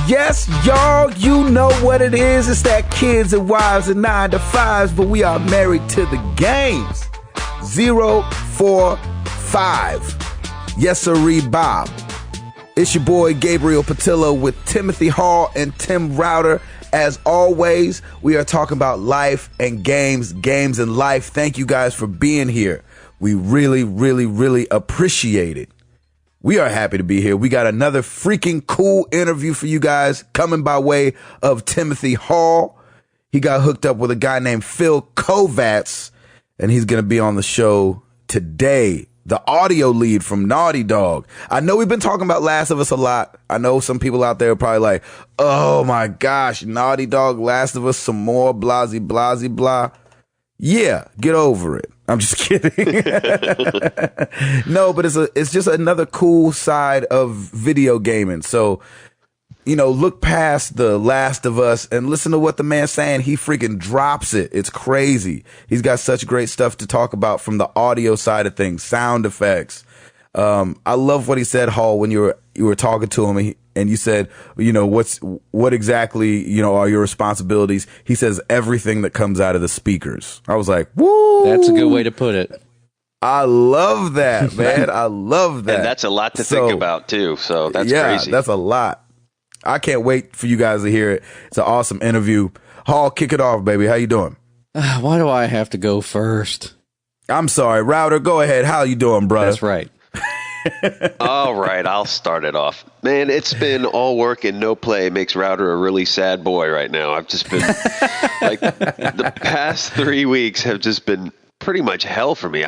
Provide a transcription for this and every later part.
Yes, y'all, you know what it is. It's that kids and wives and 9 to 5s, but we are married to the games. 045. Yes, sirree, Bob. It's your boy Gabriel Patil with Timothy Hall and Tim Router. As always, we are talking about life and games and life. Thank you guys for being here. We really, really, really appreciate it. We are happy to be here. We got another freaking cool interview for you guys coming by way of Timothy Hall. He got hooked up with a guy named Phil Kovats, and he's going to be on the show today. The audio lead from Naughty Dog. I know we've been talking about Last of Us a lot. I know some people out there are probably like, oh my gosh, Naughty Dog, Last of Us, some more, blasey, blasey, blah. Yeah, get over it. I'm just kidding. No, but it's just another cool side of video gaming. So, you know, look past the Last of Us and listen to what the man's saying. He freaking drops it. It's crazy. He's got such great stuff to talk about from the audio side of things, sound effects. I love what he said, Hall, when you were talking to him and you said, you know, what exactly, you know, are your responsibilities? He says everything that comes out of the speakers. I was like, woo! That's a good way to put it. I love that, man. I love that. And that's a lot to think about too. So that's crazy. That's a lot. I can't wait for you guys to hear it. It's an awesome interview. Hall, kick it off, baby. How you doing? Why do I have to go first? I'm sorry. Router, go ahead. How you doing, brother? That's right. All right, I'll start it off. Man, it's been all work and no play. Makes Router a really sad boy right now. I've just been like the past 3 weeks have just been pretty much hell for me.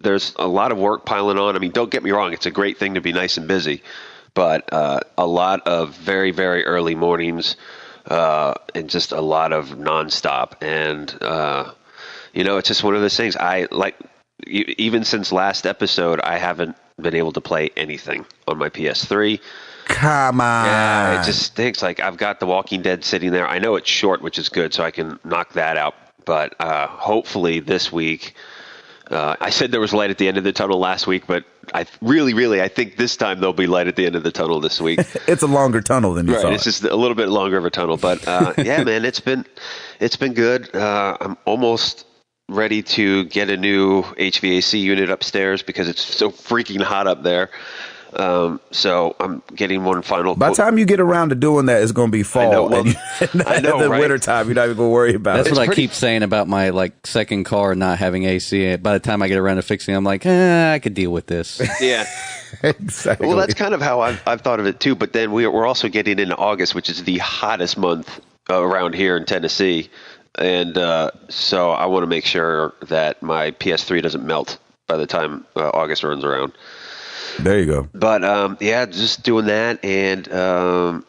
There's a lot of work piling on. I mean, don't get me wrong, it's a great thing to be nice and busy, but a lot of very, very early mornings and just a lot of nonstop. And you know, it's just one of those things. Even since last episode, I haven't been able to play anything on my PS3. Come on. Yeah, it just stinks. Like, I've got The Walking Dead sitting there. I know it's short, which is good, so I can knock that out. But hopefully this week, I said there was light at the end of the tunnel last week, but I think this time there'll be light at the end of the tunnel this week. It's a longer tunnel than you thought. It's just a little bit longer of a tunnel. But yeah, man, it's been good. I'm almost ready to get a new HVAC unit upstairs because it's so freaking hot up there. So I'm getting one final. By the time you get around to doing that, it's going to be fall. I know, the right? winter time, you're not even going to worry about it. That's what I keep saying about my second car not having AC. By the time I get around to fixing it, I'm like, I could deal with this. Yeah. Exactly. Well, that's kind of how I've thought of it too. But then we're also getting into August, which is the hottest month around here in Tennessee. And so I want to make sure that my PS3 doesn't melt by the time August runs around. There you go. But yeah, just doing that, and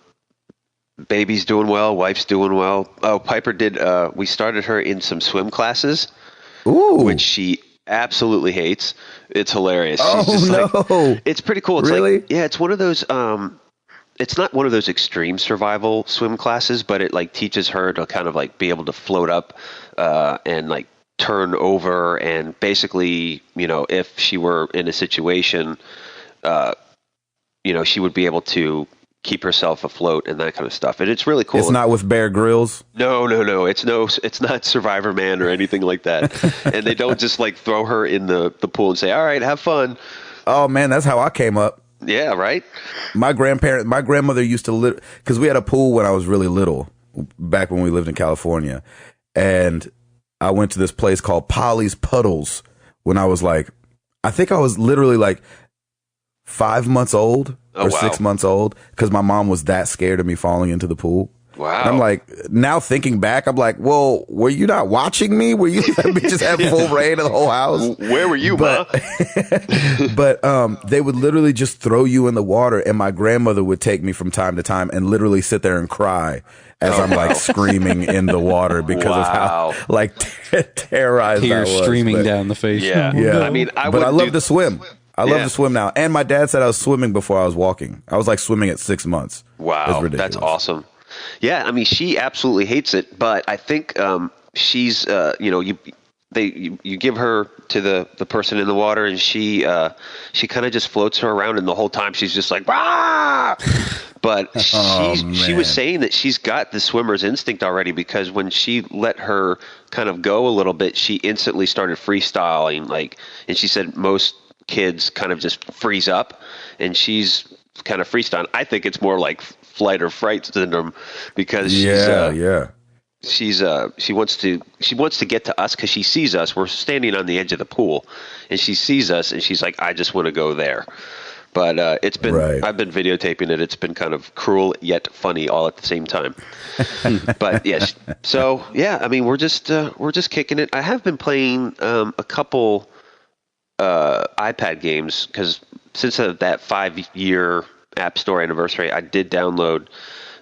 baby's doing well, wife's doing well. Oh, Piper did. We started her in some swim classes, which she absolutely hates. It's hilarious. Oh, She's just no! It's pretty cool. It's really? It's one of those. It's not one of those extreme survival swim classes, but it teaches her to kind of be able to float up and turn over, and basically, you know, if she were in a situation, you know, she would be able to keep herself afloat and that kind of stuff. And it's really cool. It's not with Bear Grylls? No. It's not Survivor Man or anything like that. And they don't just throw her in the pool and say, all right, have fun. Oh man, that's how I came up. Yeah, right. My grandmother used to live, because we had a pool when I was really little, back when we lived in California. And I went to this place called Polly's Puddles when I was I think I was literally 5 months old or 6 months old, because my mom was that scared of me falling into the pool. Wow. And I'm now thinking back, I'm well, were you not watching me? Were you just have full reign of the whole house? Where were you, Ma? But they would literally just throw you in the water, and my grandmother would take me from time to time and literally sit there and cry as I'm screaming in the water because of how terrorized I was. Tears streaming down the face. Yeah. Yeah. I mean, I love to swim. I love to swim now. And my dad said I was swimming before I was walking. I was swimming at 6 months. Wow. That's awesome. Yeah. I mean, she absolutely hates it, but I think she's, you know, you give her to the person in the water, and she kind of just floats her around, and the whole time she's just like, ah! But she was saying that she's got the swimmer's instinct already, because when she let her kind of go a little bit, she instantly started freestyling. And she said most kids kind of just freeze up, and she's kind of freestyling. I think it's more like flight or fright syndrome, because she wants to get to us because she sees us. We're standing on the edge of the pool, and she sees us, and she's like, I just want to go there. But it's been I've been videotaping it. It's been kind of cruel yet funny all at the same time. But yes, so yeah, I mean we're just kicking it. I have been playing a couple iPad games, because since that 5-year App Store anniversary, I did download.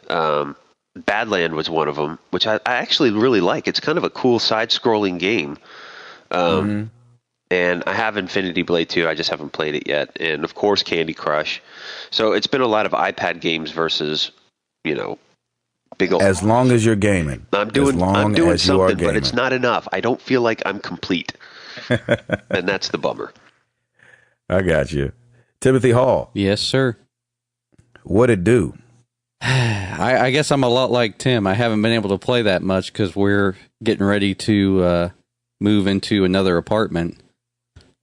Badland was one of them, which I actually really like. It's kind of a cool side-scrolling game. And I have Infinity Blade 2. I just haven't played it yet. And, of course, Candy Crush. So it's been a lot of iPad games versus, big old... As long as you're gaming. I'm doing something, but it's not enough. I don't feel like I'm complete. And that's the bummer. I got you. Timothy Hall. Yes, sir. What'd it do? I guess I'm a lot like Tim. I haven't been able to play that much because we're getting ready to move into another apartment.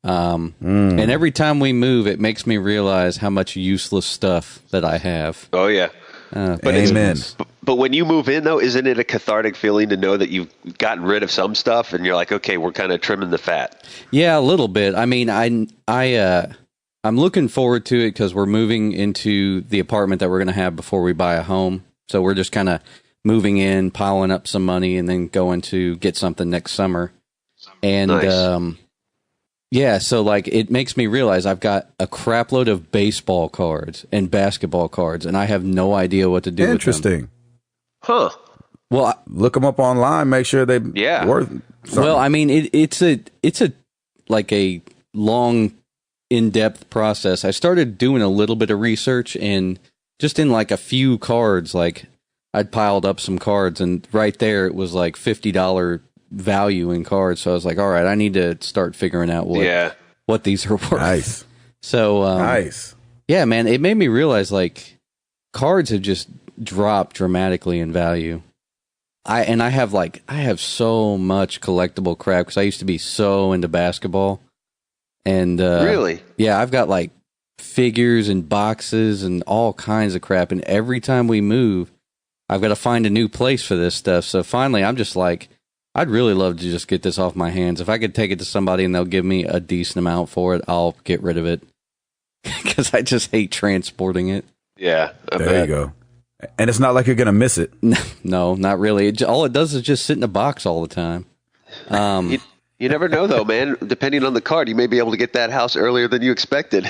And every time we move, it makes me realize how much useless stuff that I have. Oh, yeah. Amen. But when you move in, though, isn't it a cathartic feeling to know that you've gotten rid of some stuff and you're like, okay, we're kind of trimming the fat? Yeah, a little bit. I mean, I'm looking forward to it because we're moving into the apartment that we're going to have before we buy a home. So we're just kind of moving in, piling up some money, and then going to get something next summer. And nice. Yeah, so like it makes me realize I've got a crap load of baseball cards and basketball cards, and I have no idea what to do with them. Interesting. Huh. Well, look them up online. Make sure they worth something. Well, I mean, it's a like a long, in-depth process. I started doing a little bit of research, and just in like a few cards, like I'd piled up some cards, and right there it was like $50 value in cards. So I was like, all right, I need to start figuring out what these are worth. Nice. So nice. Yeah, man, it made me realize like cards have just dropped dramatically in value. I have so much collectible crap because I used to be so into basketball. And really? Yeah, I've got like figures and boxes and all kinds of crap. And every time we move, I've got to find a new place for this stuff. So finally, I'm just like, I'd really love to just get this off my hands. If I could take it to somebody and they'll give me a decent amount for it, I'll get rid of it. Because I just hate transporting it. Yeah. There you go. And it's not like you're going to miss it. No, not really. All it does is just sit in a box all the time. You never know, though, man. Depending on the card, you may be able to get that house earlier than you expected.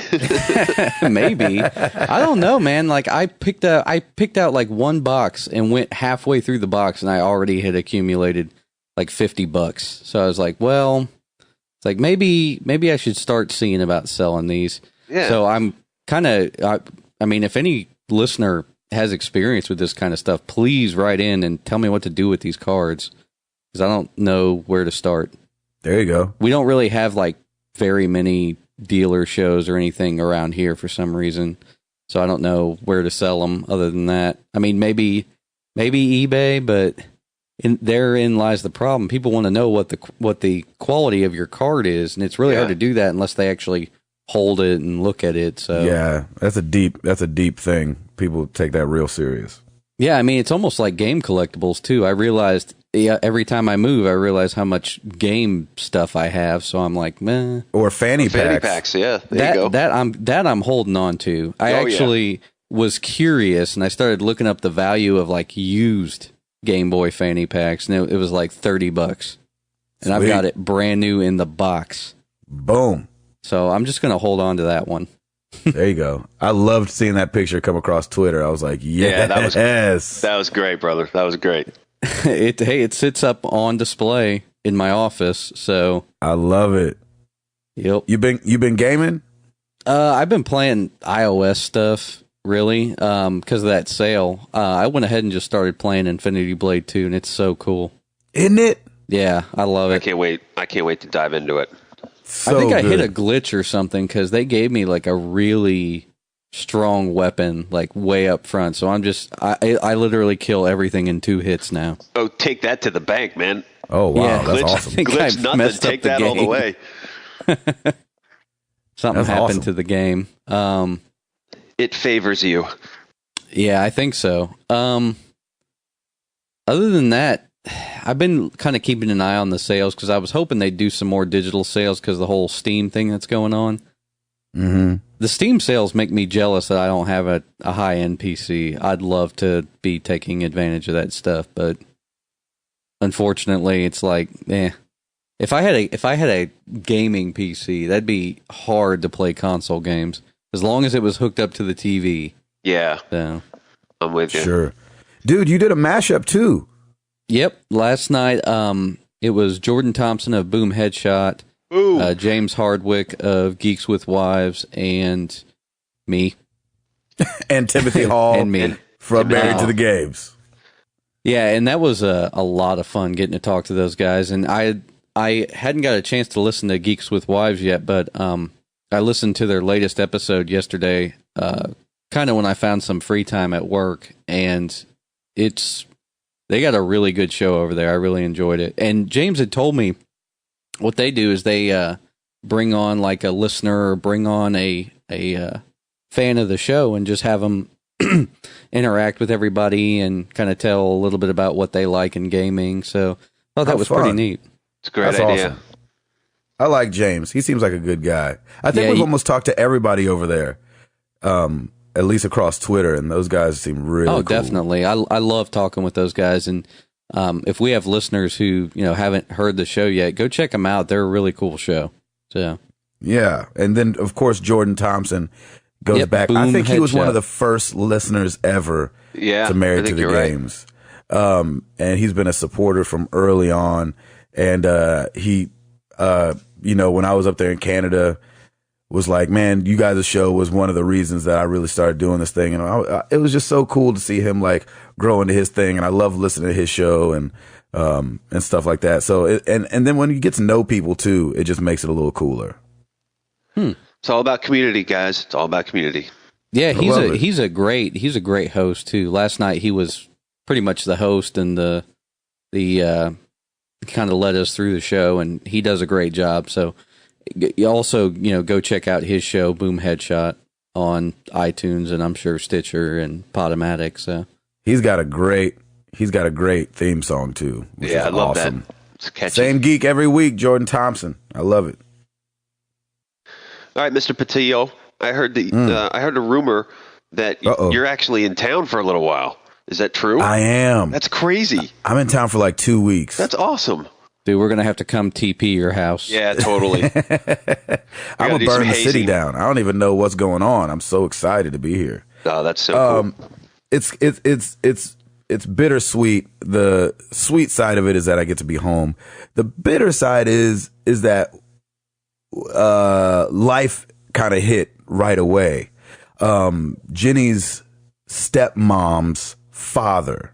Maybe. I don't know, man. Like I picked out like one box and went halfway through the box, and I already had accumulated like $50. So I was like, well, it's like maybe I should start seeing about selling these. Yeah. So I'm kind of. I mean, if any listener has experience with this kind of stuff, please write in and tell me what to do with these cards, because I don't know where to start. There you go. We don't really have like very many dealer shows or anything around here for some reason, so I don't know where to sell them other than that. I mean, maybe eBay, but therein lies the problem. People want to know what the quality of your card is, and it's really hard to do that unless they actually hold it and look at it. So yeah, that's a deep thing. People take that real serious. Yeah, I mean, it's almost like game collectibles too. I realized every time I move, I realize how much game stuff I have. So I'm like, meh. Or fanny packs. Yeah, there you go. That I'm holding on to. I actually was curious, and I started looking up the value of like used Game Boy fanny packs, and it was like $30, and I've got it brand new in the box. Boom. So I'm just gonna hold on to that one. There you go. I loved seeing that picture come across Twitter. I was like, yes. That was great, brother. That was great. It sits up on display in my office, so I love it. Yep. You been gaming? I've been playing iOS stuff, really, because of that sale. I went ahead and just started playing Infinity Blade 2, and it's so cool. Isn't it? Yeah, I love it. I can't wait to dive into it. I think I hit a glitch or something because they gave me like a really strong weapon, like way up front. So I literally kill everything in 2 hits now. Oh, take that to the bank, man. Oh, wow. Yeah. That's I awesome. think Glitch I've nothing. messed up Take that all the game. way. Something That's happened awesome. to the game. It favors you. Yeah, I think so. Other than that, I've been kind of keeping an eye on the sales because I was hoping they'd do some more digital sales because of the whole Steam thing that's going on. Mm-hmm. The Steam sales make me jealous that I don't have a high-end PC. I'd love to be taking advantage of that stuff, but unfortunately, it's like, If I had a gaming PC, that'd be hard to play console games as long as it was hooked up to the TV. Yeah, So, I'm with you. Sure. Dude, you did a mashup too. yep. Last night, it was Jordan Thompson of Boom Headshot, Ooh. James Hardwick of Geeks with Wives, and me. And Timothy Hall And me. from Married Hall. to the Games. Yeah, and that was a lot of fun getting to talk to those guys. And I hadn't got a chance to listen to Geeks with Wives yet, but I listened to their latest episode yesterday, kind of when I found some free time at work, and they got a really good show over there. I really enjoyed it. And James had told me what they do is they bring on like a listener or bring on a fan of the show and just have them interact with everybody and kind of tell a little bit about what they like in gaming. So I thought that was pretty fun. neat. It's a great That's idea. awesome. I like James. He seems like a good guy. I think Yeah, we've he- almost talked to everybody over there, at least across Twitter, and those guys seem really cool. Definitely. I love talking with those guys. And if we have listeners who haven't heard the show yet, go check them out. They're a really cool show. So Yeah. And then, of course, Jordan Thompson goes Yep, back. I Boom think he was one Headshot. of the first listeners ever Yeah, to I Married to think the you're right. Games. And he's been a supporter from early on. And he, when I was up there in Canada, was like, man, you guys' show was one of the reasons that I really started doing this thing. And it was just so cool to see him like grow into his thing. And I love listening to his show and stuff like that. So, and then when you get to know people too, it just makes it a little cooler. It's all about community, guys. It's all about community. yeah, love it. he's a great host too. Last night he was pretty much the host and the kind of led us through the show, and he does a great job. So you also go check out his show Boom Headshot on iTunes and I'm sure Stitcher and Podomatic. So He's got a great theme song too. Which Yeah, is I love awesome. that. It's catchy. Same geek every week, Jordan Thompson. I love it. All right, Mr. Patil. I heard I heard a rumor that Uh-oh. you're actually in town for a little while. Is that true? I am. That's crazy. I'm in town for like 2 weeks. That's awesome. dude, we're gonna have to come TP your house. Yeah, totally. I'm gotta gonna do burn some the city hazing. down. I don't even know what's going on. I'm so excited to be here. Oh, that's so cool. It's bittersweet. The sweet side of it is that I get to be home. The bitter side is that life kind of hit right away. Jenny's stepmom's father,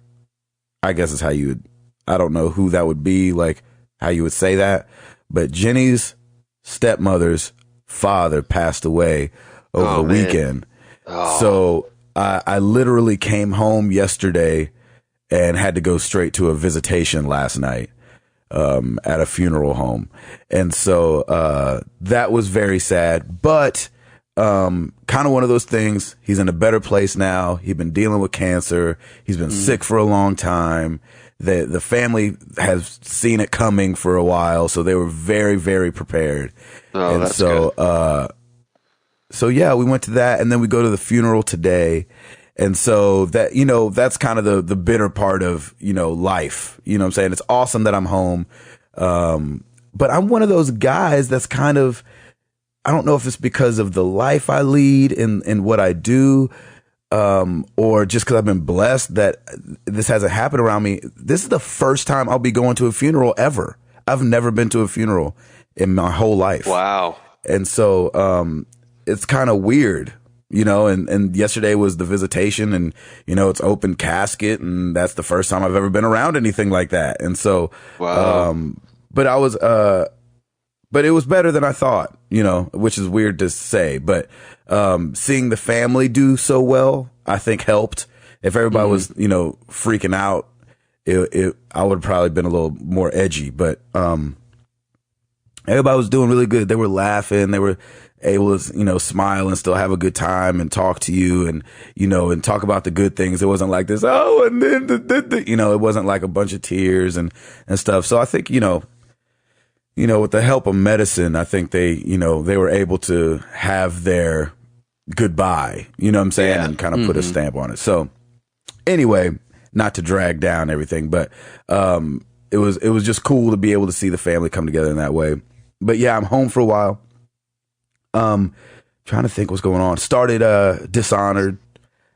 I guess is how you would, I don't know who that would be, like how you would say that, but Jenny's stepmother's father passed away over Oh, the man. weekend. So I literally came home yesterday and had to go straight to a visitation last night at a funeral home. And so that was very sad, but kind of one of those things. He's in a better place now. He's been dealing with cancer. He's been sick for a long time. The family has seen it coming for a while, so they were very, very prepared. Oh, and that's so good. so yeah, we went to that, and then we go to the funeral today. And so that, that's kind of the bitter part of, life. You know what I'm saying? It's awesome that I'm home. But I'm one of those guys that's kind of, I don't know if it's because of the life I lead and what I do, or just because I've been blessed that this hasn't happened around me. This is the first time I'll be going to a funeral ever. I've never been to a funeral in my whole life. Wow. And so, it's kind of weird, and yesterday was the visitation, and, it's open casket, and that's the first time I've ever been around anything like that. And so, Wow. but I was, but it was better than I thought. which is weird to say, but seeing the family do so well, I think helped. If everybody was, freaking out, I would have probably been a little more edgy, but everybody was doing really good. They were laughing. They were able to, smile and still have a good time and talk to you and, and talk about the good things. It wasn't like this, oh, and then, it wasn't like a bunch of tears and stuff. So I think, with the help of medicine, I think they were able to have their goodbye, you know what I'm saying? Yeah. And kind of put a stamp on it. So anyway, not to drag down everything, but, it was just cool to be able to see the family come together in that way. But yeah, I'm home for a while. Trying to think what's going on. Started, Dishonored,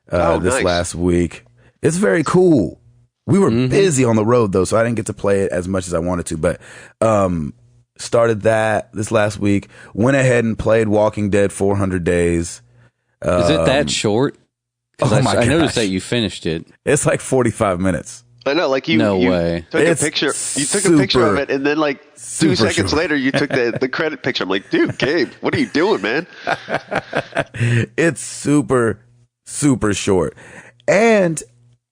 this last week. It's very cool. We were busy on the road though, so I didn't get to play it as much as I wanted to, but, started that this last week. Went ahead and played Walking Dead 400 Days. Is it that short? Oh I noticed that you finished it. It's like 45 minutes. I know, like you took a picture. You took a picture of it, and then like 2 seconds later, you took the credit picture. I'm like, dude, Gabe, what are you doing, man? It's super, super short. And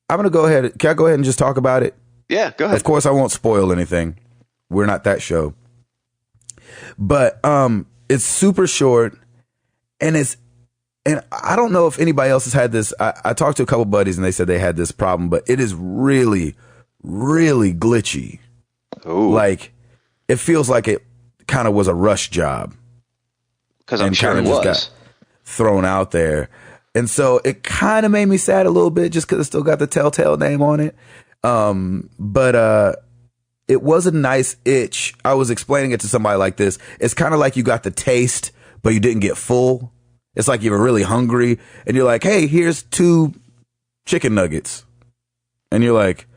I'm gonna go ahead. Can I go ahead and just talk about it? Yeah, go ahead. Of course, I won't spoil anything. We're not that show. But it's super short, and I don't know if anybody else has had this. I talked to a couple buddies and they said they had this problem, but it is really, really glitchy. Ooh. Like it feels like it kind of was a rush job. Because I'm sure it was. Got thrown out there. And so it kind of made me sad a little bit just because it still got the Telltale name on it. But it was a nice itch. I was explaining it to somebody like this. It's kind of like you got the taste, but you didn't get full. It's like you were really hungry and you're like, hey, here's 2 chicken nuggets. And you're like,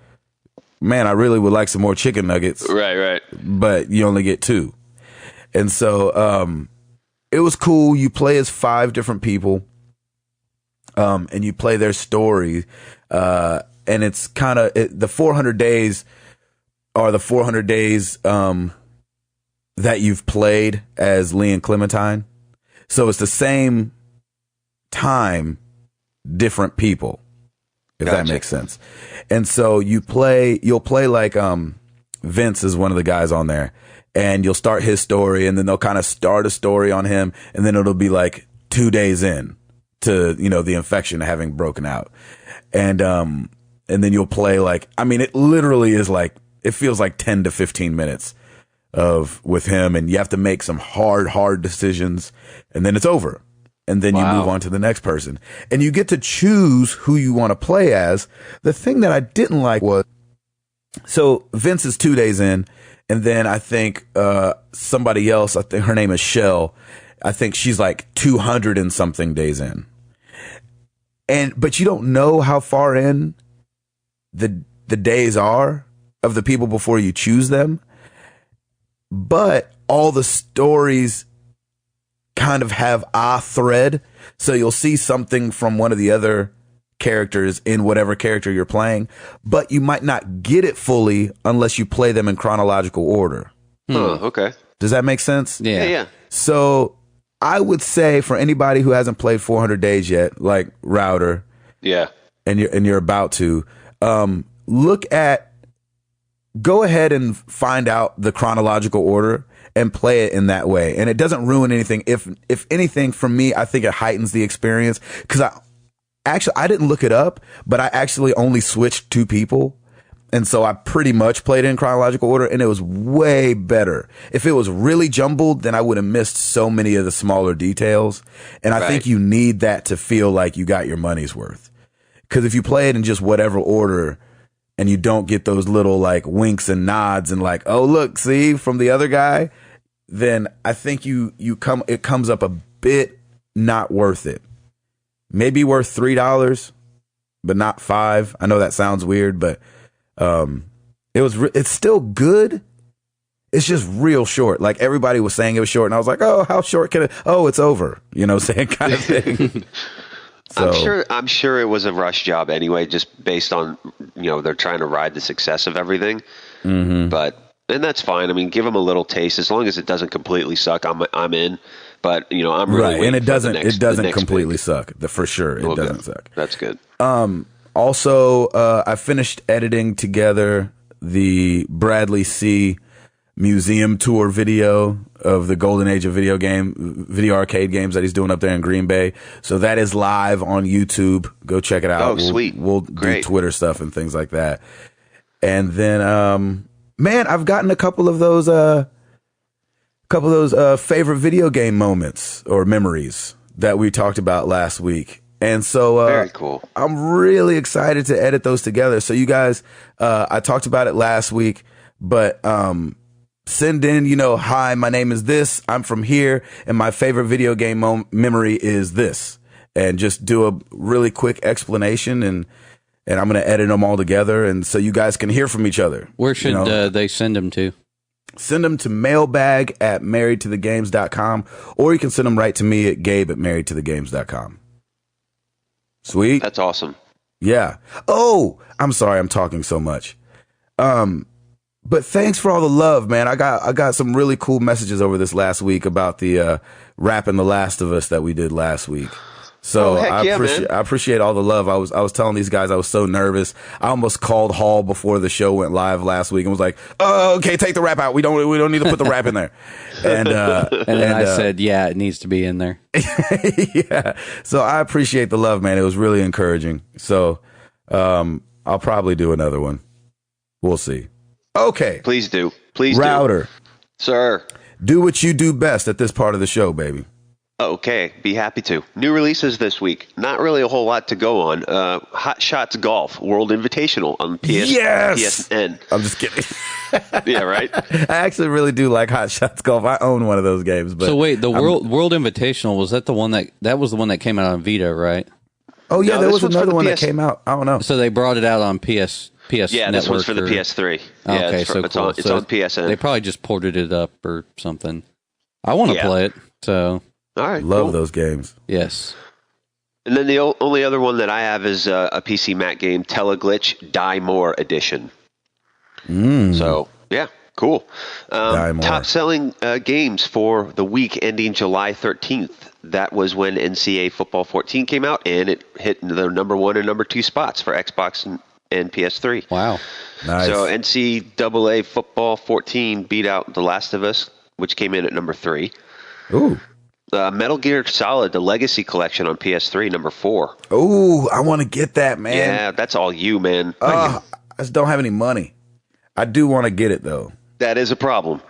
man, I really would like some more chicken nuggets. Right. But you only get 2. And so it was cool. You play as 5 different people and you play their story. And it's kind of the 400 days are the 400 days that you've played as Lee and Clementine. So it's the same time, different people, if that makes sense. And so you'll play like Vince is one of the guys on there, and you'll start his story, and then they'll kind of start a story on him, and then it'll be like 2 days in to the infection having broken out, and then you'll play like, I mean, it literally is like, it feels like 10 to 15 minutes with him, and you have to make some hard decisions, and then it's over. And then you move on to the next person. And you get to choose who you want to play as. The thing that I didn't like was, so Vince is 2 days in, and then I think somebody else, I think her name is Shell, I think she's like 200 and something days in. But you don't know how far in the days are of the people before you choose them. But all the stories kind of have a thread. So you'll see something from one of the other characters in whatever character you're playing, but you might not get it fully unless you play them in chronological order. Okay. Does that make sense? Yeah. So I would say for anybody who hasn't played 400 Days yet, like Router, yeah, and you're about to, go ahead and find out the chronological order and play it in that way. And it doesn't ruin anything. If anything, for me, I think it heightens the experience, because I didn't look it up, but I actually only switched 2 people. And so I pretty much played it in chronological order, and it was way better. If it was really jumbled, then I would have missed so many of the smaller details. And I think you need that to feel like you got your money's worth. Because if you play it in just whatever order and you don't get those little like winks and nods and like, oh, look, see, from the other guy, then I think it comes up a bit not worth it. Maybe worth $3, but not $5. I know that sounds weird, but it's still good. It's just real short. Like everybody was saying it was short, and I was like, oh, how short can it? Oh, it's over. Saying kind of thing. So, I'm sure it was a rush job anyway, just based on they're trying to ride the success of everything. Mm-hmm. And that's fine. I mean, give them a little taste as long as it doesn't completely suck. I'm in. But I'm really right, and it doesn't completely big. suck. For sure, it doesn't suck. That's good. Also, I finished editing together the Bradley C. museum tour video of the golden age of video arcade games that he's doing up there in Green Bay. So that is live on YouTube. Go check it out. Oh, sweet. We'll do Twitter stuff and things like that. And then, man, I've gotten a couple of those favorite video game moments or memories that we talked about last week. And so very cool. I'm really excited to edit those together. So you guys, I talked about it last week, but send in, hi, my name is this, I'm from here, and my favorite video game memory is this. And just do a really quick explanation, and I'm going to edit them all together, and so you guys can hear from each other. Where should they send them to? Send them to mailbag@marriedtothegames.com, or you can send them right to me at gabe@marriedtothegames.com. Sweet. That's awesome. Yeah. Oh, I'm sorry I'm talking so much. But thanks for all the love, man. I got some really cool messages over this last week about the rapping The Last of Us that we did last week. So I appreciate all the love. I was telling these guys I was so nervous. I almost called Hall before the show went live last week and was like, "Oh, okay, take the rap out. We don't need to put the rap in there." And then I said, "Yeah, it needs to be in there." Yeah. So I appreciate the love, man. It was really encouraging. So I'll probably do another one. We'll see. Okay. Please do. Router. Sir. Do what you do best at this part of the show, baby. Okay, be happy to. New releases this week. Not really a whole lot to go on. Hot Shots Golf World Invitational on PSN. I'm just kidding. Yeah, right? I actually really do like Hot Shots Golf. I own one of those games. But so wait, the World Invitational, was that the one that was the one that came out on Vita, right? Oh, yeah, there was another one that came out. I don't know. So they brought it out on PS yeah, Network, this one's for the PS3. Yeah, okay, it's cool. It's on PSN. They probably just ported it up or something. I want to play it, so... All right, love those games. Yes. And then the only other one that I have is a PC Mac game, Teleglitch Die More Edition. So, yeah, cool. Top selling games for the week ending July 13th. That was when NCAA Football 14 came out, and it hit the number 1 and number 2 spots for Xbox and PS3. Wow. Nice. So NCAA Football 14 beat out The Last of Us, which came in at number 3. Ooh. Metal Gear Solid, the Legacy Collection on PS3, number 4. Ooh, I want to get that, man. Yeah, that's all you, man. I just don't have any money. I do want to get it, though. That is a problem.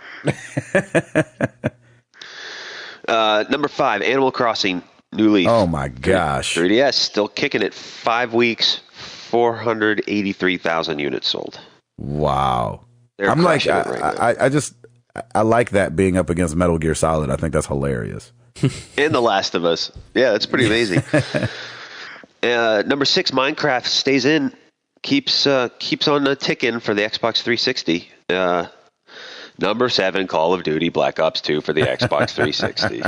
Number 5, Animal Crossing, New Leaf. Oh, my gosh. 3DS, still kicking it. 5 weeks, 483,000 units sold. Wow. I'm like, I like that being up against Metal Gear Solid. I think that's hilarious. And The Last of Us. Yeah, that's pretty amazing. Number 6, Minecraft stays in, keeps on ticking for the Xbox 360. Number 7, Call of Duty Black Ops 2 for the Xbox 360.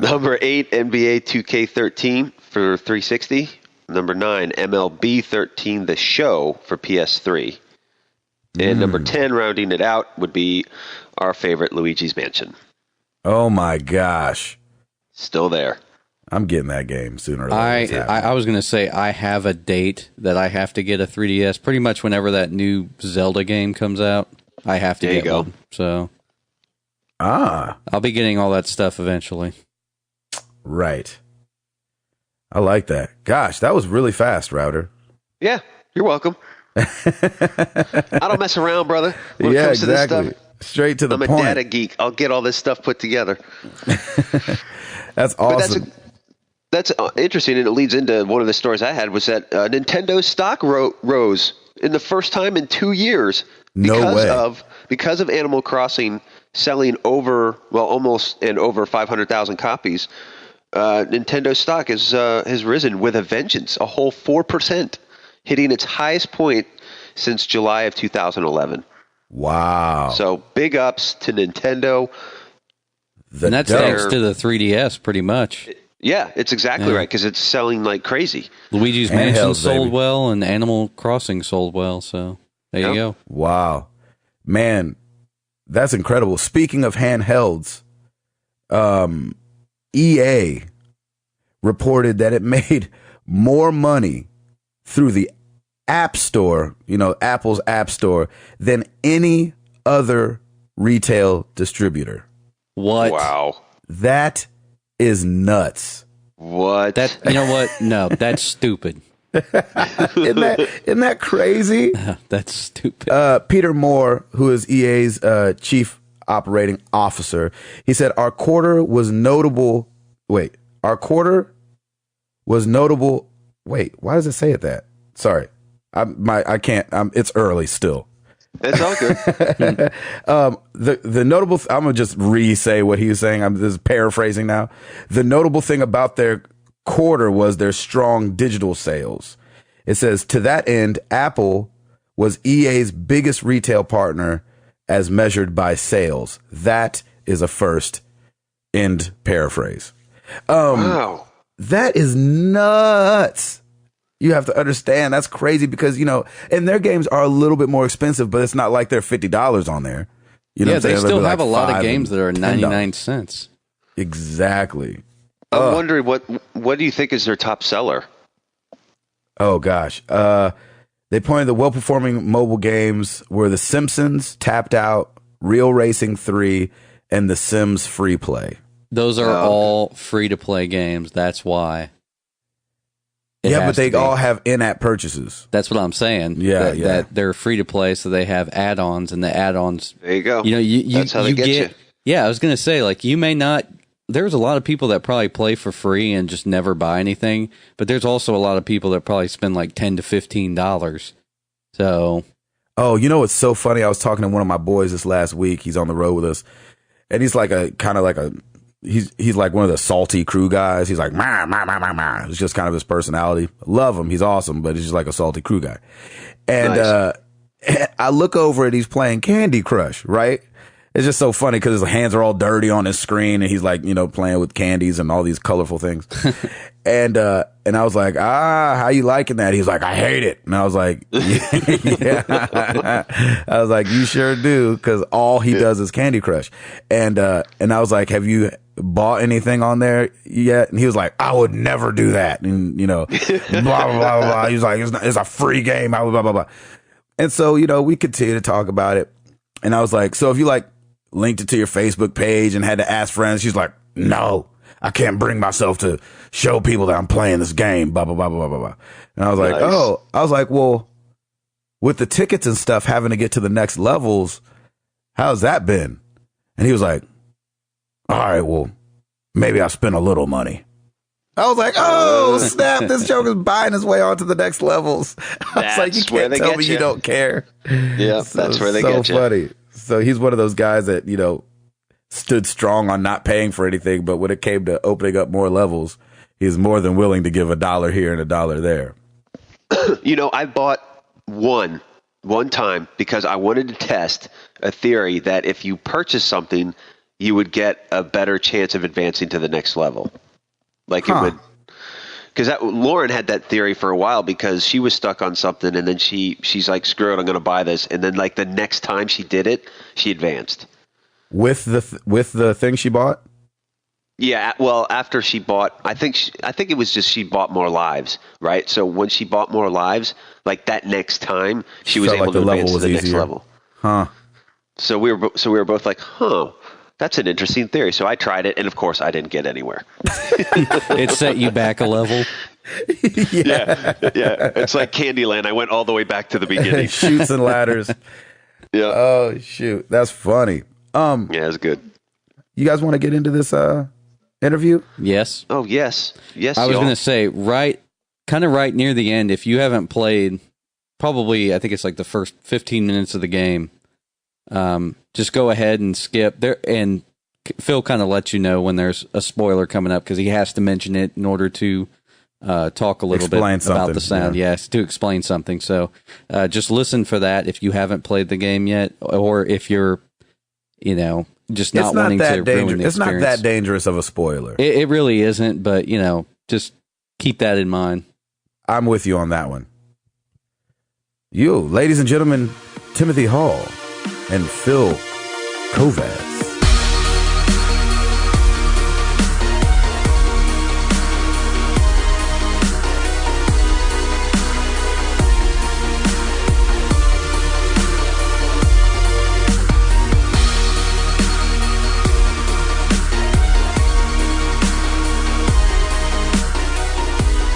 Number 8, NBA 2K13 for 360. Number 9, MLB 13 The Show for PS3. And number 10, rounding it out, would be our favorite Luigi's Mansion. Oh, my gosh. Still there. I'm getting that game sooner or later. I was going to say I have a date that I have to get a 3DS. Pretty much whenever that new Zelda game comes out, I have to get one. So I'll be getting all that stuff eventually. Right. I like that. Gosh, that was really fast, Router. Yeah, you're welcome. I don't mess around, brother. When it comes to this stuff, straight to the point. I'm a data geek. I'll get all this stuff put together. That's awesome. That's interesting, and it leads into one of the stories I had was that Nintendo stock rose in the first time in 2 years because of Animal Crossing selling almost over 500,000 copies. Nintendo stock has risen with a vengeance, a whole 4%. Hitting its highest point since July of 2011. Wow. So big ups to Nintendo. And that's thanks to the 3DS, pretty much. Yeah, it's exactly right, because it's selling like crazy. Luigi's Mansion sold well, and Animal Crossing sold well, so there you go. Wow. Man, that's incredible. Speaking of handhelds, EA reported that it made more money through the App Store, Apple's App Store, than any other retail distributor. What? Wow. That is nuts. What? You know what? No, that's stupid. Isn't that crazy? That's stupid. Peter Moore, who is EA's chief operating officer, he said our quarter was notable. Wait, why does it say it that? Sorry, I can't. It's early still. It's all good. The notable. I'm gonna just re-say what he was saying. I'm just paraphrasing now. The notable thing about their quarter was their strong digital sales. It says, to that end, Apple was EA's biggest retail partner as measured by sales. That is a first. End paraphrase. Wow. That is nuts. You have to understand that's crazy because, and their games are a little bit more expensive, but it's not like they're $50 on there. Yeah, they still have a lot of games that are 99 cents. Exactly. I'm wondering what do you think is their top seller? Oh gosh. They pointed the well-performing mobile games were The Simpsons, Tapped Out, Real Racing 3, and The Sims Free Play. Those are all free-to-play games. That's why. But they all have in-app purchases. That's what I'm saying. That they're free-to-play, so they have add-ons, and the add-ons... There you go. That's how they get you. Yeah, I was going to say, you may not... There's a lot of people that probably play for free and just never buy anything, but there's also a lot of people that probably spend $10 to $15. So... Oh, it's so funny? I was talking to one of my boys this last week. He's on the road with us, and he's like he's like one of the salty crew guys. He's like, ma. It's just kind of his personality. Love him. He's awesome, but he's just like a salty crew guy. And nice. I look over and he's playing Candy Crush, right? It's just so funny because his hands are all dirty on his screen and he's playing with candies and all these colorful things. And I was like, how you liking that? He's like, I hate it. And I was like, yeah. I was like, you sure do. Cause all he does is Candy Crush. And I was like, have you bought anything on there yet? And he was like, I would never do that. And, blah, blah, blah, blah. He was like, it's a free game. Blah, blah, blah, blah. And so, we continue to talk about it. And I was like, so if you linked it to your Facebook page and had to ask friends, she's like, no, I can't bring myself to show people that I'm playing this game, blah, blah, blah, blah, blah, blah. And I was like, nice. Well, with the tickets and stuff having to get to the next levels, how's that been? And he was like, all right, well, maybe I'll spend a little money. I was like, oh, snap, this joke is buying his way onto the next levels. I was like, you can't tell me you don't care. Yeah, that's where they get you. So funny. So he's one of those guys that, stood strong on not paying for anything, but when it came to opening up more levels, he's more than willing to give $1 here and $1 there. I bought one time because I wanted to test a theory that if you purchase something, you would get a better chance of advancing to the next level. It would, because Lauren had that theory for a while because she was stuck on something and then she's like, screw it, I'm going to buy this. And then the next time she did it, she advanced. With the thing she bought? Yeah, well, after she bought, I think it was just she bought more lives, right? So when she bought more lives, that next time, she was able to advance to the next level. Huh. So we were both like, huh. That's an interesting theory. So I tried it, and of course, I didn't get anywhere. It set you back a level. Yeah. It's like Candyland. I went all the way back to the beginning. Chutes and ladders. Yeah. Oh shoot, that's funny. Yeah, it's good. You guys want to get into this interview? Yes. Oh yes. I was going to say right near the end. If you haven't played, probably I think it's the first 15 minutes of the game. Just go ahead and skip there, and Phil kind of lets you know when there's a spoiler coming up because he has to mention it in order to talk a little bit about the sound. Yeah. Yes, to explain something. So just listen for that if you haven't played the game yet, or if you're, just not wanting to ruin the experience. It's not that dangerous of a spoiler. It really isn't, but just keep that in mind. I'm with you on that one. You, ladies and gentlemen, Timothy Hall and Phil Kovats.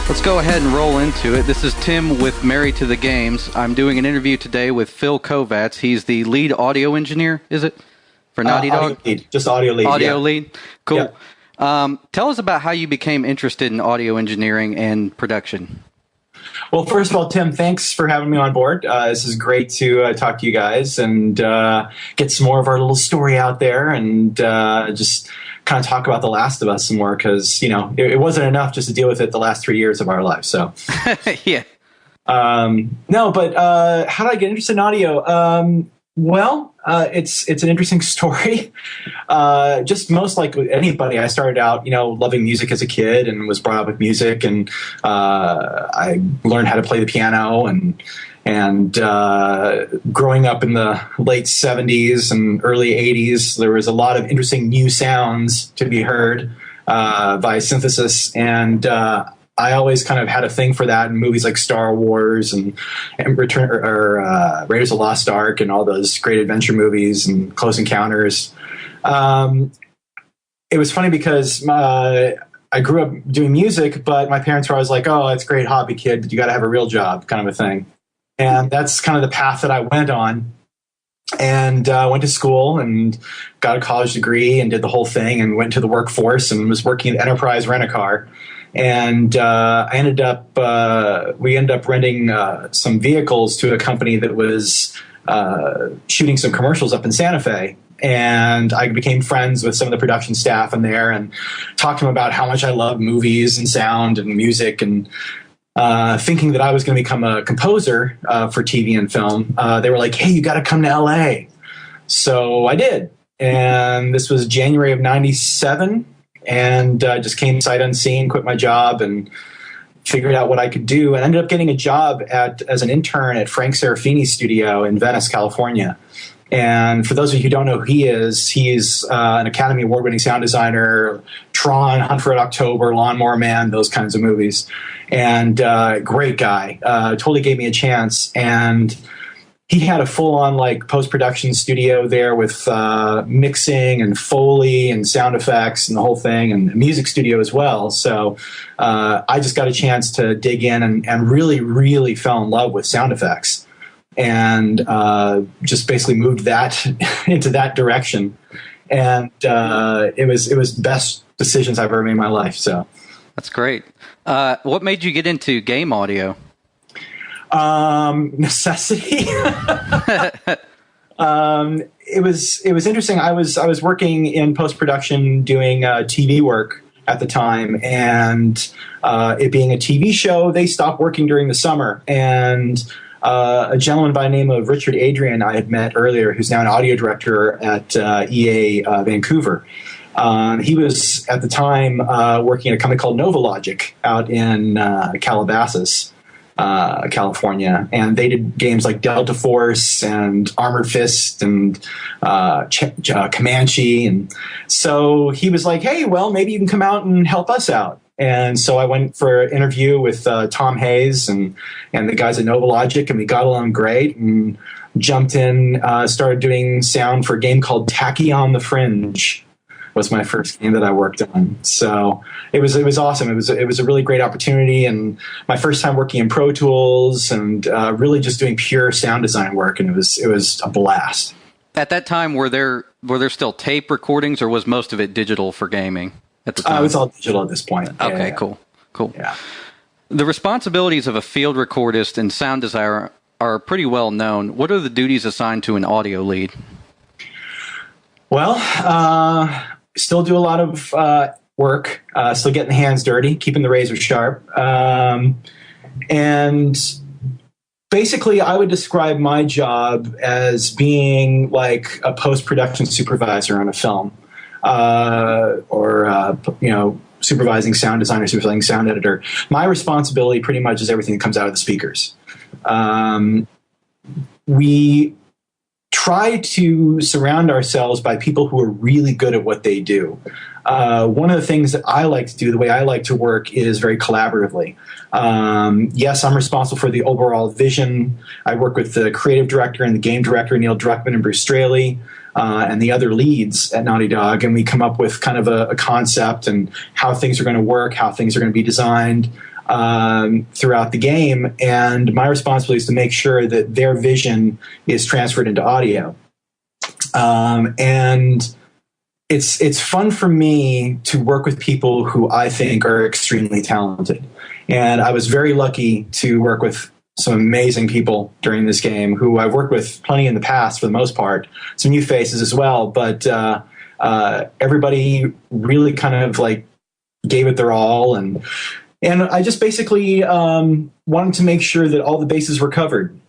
Let's go ahead and roll into it. This is Tim with Married to the Games. I'm doing an interview today with Phil Kovats. He's the lead audio engineer, is it? For Naughty Dog? Just audio lead. Audio lead? Cool. Yeah. Tell us about how you became interested in audio engineering and production. Well, first of all, Tim, thanks for having me on board. This is great to talk to you guys and get some more of our little story out there and just kind of talk about The Last of Us some more because, it wasn't enough just to deal with it the last 3 years of our life. So, yeah. No, but how did I get interested in audio? Well, it's an interesting story. Just most like anybody, I started out, loving music as a kid and was brought up with music, and I learned how to play the piano and growing up in the late 70s and early 80s, there was a lot of interesting new sounds to be heard by synthesis, and I always kind of had a thing for that in movies like Star Wars and Return or Raiders of the Lost Ark and all those great adventure movies and Close Encounters. It was funny because I grew up doing music, but my parents were always like, "Oh, it's a great hobby, kid, but you got to have a real job," kind of a thing. And that's kind of the path that I went on. And went to school and got a college degree and did the whole thing and went to the workforce and was working at Enterprise Rent-A-Car. And we ended up renting some vehicles to a company that was shooting some commercials up in Santa Fe. And I became friends with some of the production staff in there and talked to them about how much I love movies and sound and music, and thinking that I was going to become a composer for TV and film. They were like, "Hey, you got to come to LA." So I did. And this was January of 97. And just came sight unseen, quit my job, and figured out what I could do. And ended up getting a job as an intern at Frank Serafini's studio in Venice, California. And for those of you who don't know who he is, he's an Academy Award-winning sound designer, Tron, Hunt for Red October, Lawnmower Man, those kinds of movies. And great guy. Totally gave me a chance. And he had a full-on post-production studio there with mixing and Foley and sound effects and the whole thing, and a music studio as well. So I just got a chance to dig in and really, really fell in love with sound effects, and just basically moved that into that direction. And it was the best decisions I've ever made in my life. So that's great. What made you get into game audio? Necessity. It was interesting. I was working in post-production doing TV work at the time, and it being a TV show, they stopped working during the summer. And a gentleman by the name of Richard Adrian I had met earlier, who's now an audio director at EA Vancouver. He was at the time working at a company called Nova Logic out in Calabasas, California, and they did games like Delta Force and Armored Fist and Comanche. And so he was like, "Hey, well, maybe you can come out and help us out." And so I went for an interview with Tom Hayes and the guys at Nova Logic, and we got along great and jumped in, started doing sound for a game called Tacky on the Fringe. Was my first game that I worked on. So it was awesome. It was a really great opportunity, and my first time working in Pro Tools and really just doing pure sound design work, and it was a blast. At that time, were there still tape recordings, or was most of it digital for gaming at the time? It was all digital at this point. Okay, yeah. Cool. Yeah. The responsibilities of a field recordist and sound designer are pretty well known. What are the duties assigned to an audio lead? Well, still do a lot of work, still getting the hands dirty, keeping the razor sharp. And basically, I would describe my job as being like a post-production supervisor on a film, or supervising sound designer, supervising sound editor. My responsibility pretty much is everything that comes out of the speakers. We try to surround ourselves by people who are really good at what they do. One of the things that I like to do, the way I like to work, is very collaboratively. Yes, I'm responsible for the overall vision. I work with the creative director and the game director, Neil Druckmann and Bruce Straley, and the other leads at Naughty Dog, and we come up with kind of a concept and how things are going to work, how things are going to be designed. throughout the game, and my responsibility is to make sure that their vision is transferred into audio. And it's fun for me to work with people who I think are extremely talented. And I was very lucky to work with some amazing people during this game who I've worked with plenty in the past for the most part, some new faces as well. But everybody really kind of like gave it their all. And I just basically wanted to make sure that all the bases were covered.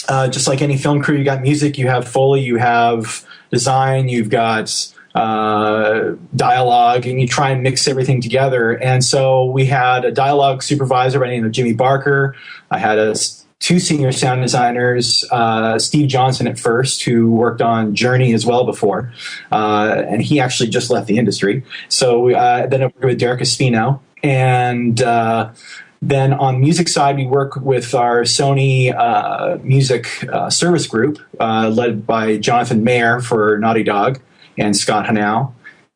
Just like any film crew, you got music, you have Foley, you have design, you've got dialogue, and you try and mix everything together. And so we had a dialogue supervisor by the name of Jimmy Barker. I had two senior sound designers, Steve Johnson at first, who worked on Journey as well before, and he actually just left the industry. So then I worked with Derek Espino, and then on music side, we work with our Sony music service group, led by Jonathan Mayer for Naughty Dog and Scott Hanau.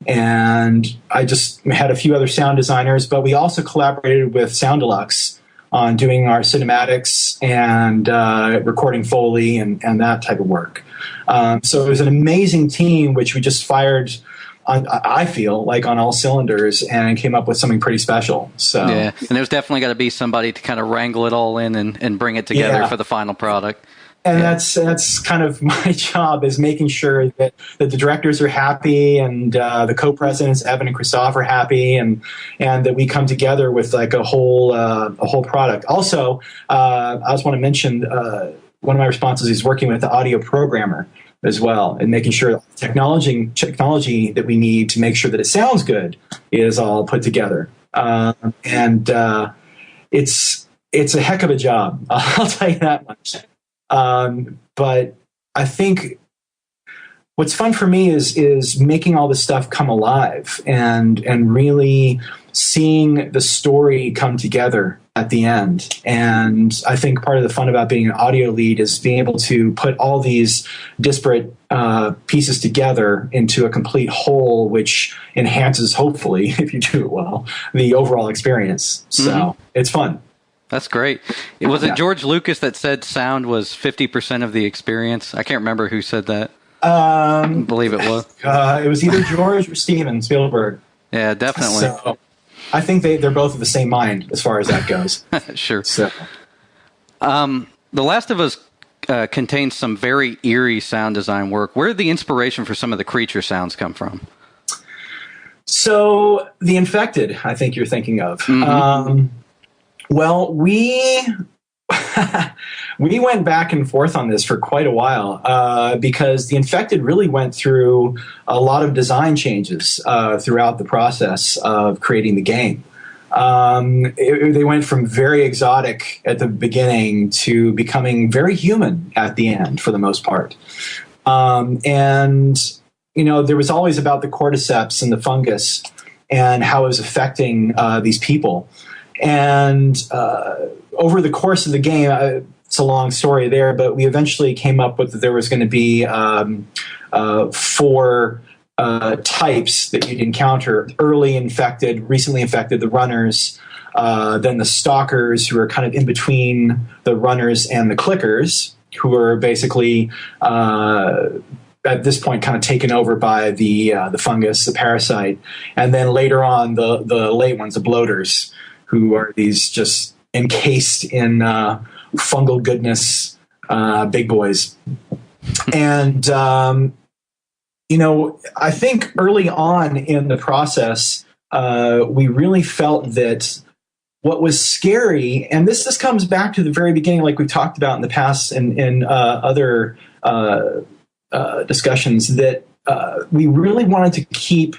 And I just had a few other sound designers, but we also collaborated with Sound Deluxe on doing our cinematics and recording Foley and that type of work. So it was an amazing team, which we just fired on, I feel like, on all cylinders, and came up with something pretty special. So yeah, and there's definitely got to be somebody to kind of wrangle it all in and bring it together for the final product. And that's kind of my job, is making sure that the directors are happy, and the co-presidents Evan and Christoph are happy, and that we come together with like a whole product. Also, I just want to mention one of my responsibilities is working with the audio programmer as well, and making sure the technology that we need to make sure that it sounds good is all put together. And it's a heck of a job. I'll tell you that much. But I think what's fun for me is making all this stuff come alive and really seeing the story come together at the end. And I think part of the fun about being an audio lead is being able to put all these disparate pieces together into a complete whole, which enhances, hopefully, if you do it well, the overall experience. So it's fun. That's great. Was it George Lucas that said sound was 50% of the experience? I can't remember who said that. I believe it was. It was either George or Steven Spielberg. Yeah, definitely. So I think they're both of the same mind as far as that goes. Sure. So, The Last of Us contains some very eerie sound design work. Where did the inspiration for some of the creature sounds come from? So The Infected, I think you're thinking of. Well, we went back and forth on this for quite a while because The Infected really went through a lot of design changes throughout the process of creating the game. They went from very exotic at the beginning to becoming very human at the end, for the most part. And, you know, there was always about the cordyceps and the fungus and how it was affecting these people. And over the course of the game, it's a long story there, but we eventually came up with that there was going to be 4 types that you'd encounter: early infected, recently infected, the runners, then the stalkers, who are kind of in between the runners and the clickers, who are basically at this point kind of taken over by the fungus, the parasite, and then later on the late ones, the bloaters, who are these just encased in fungal goodness big boys. And, you know, I think early on in the process, we really felt that what was scary, and this comes back to the very beginning, like we've talked about in the past in other discussions, that we really wanted to keep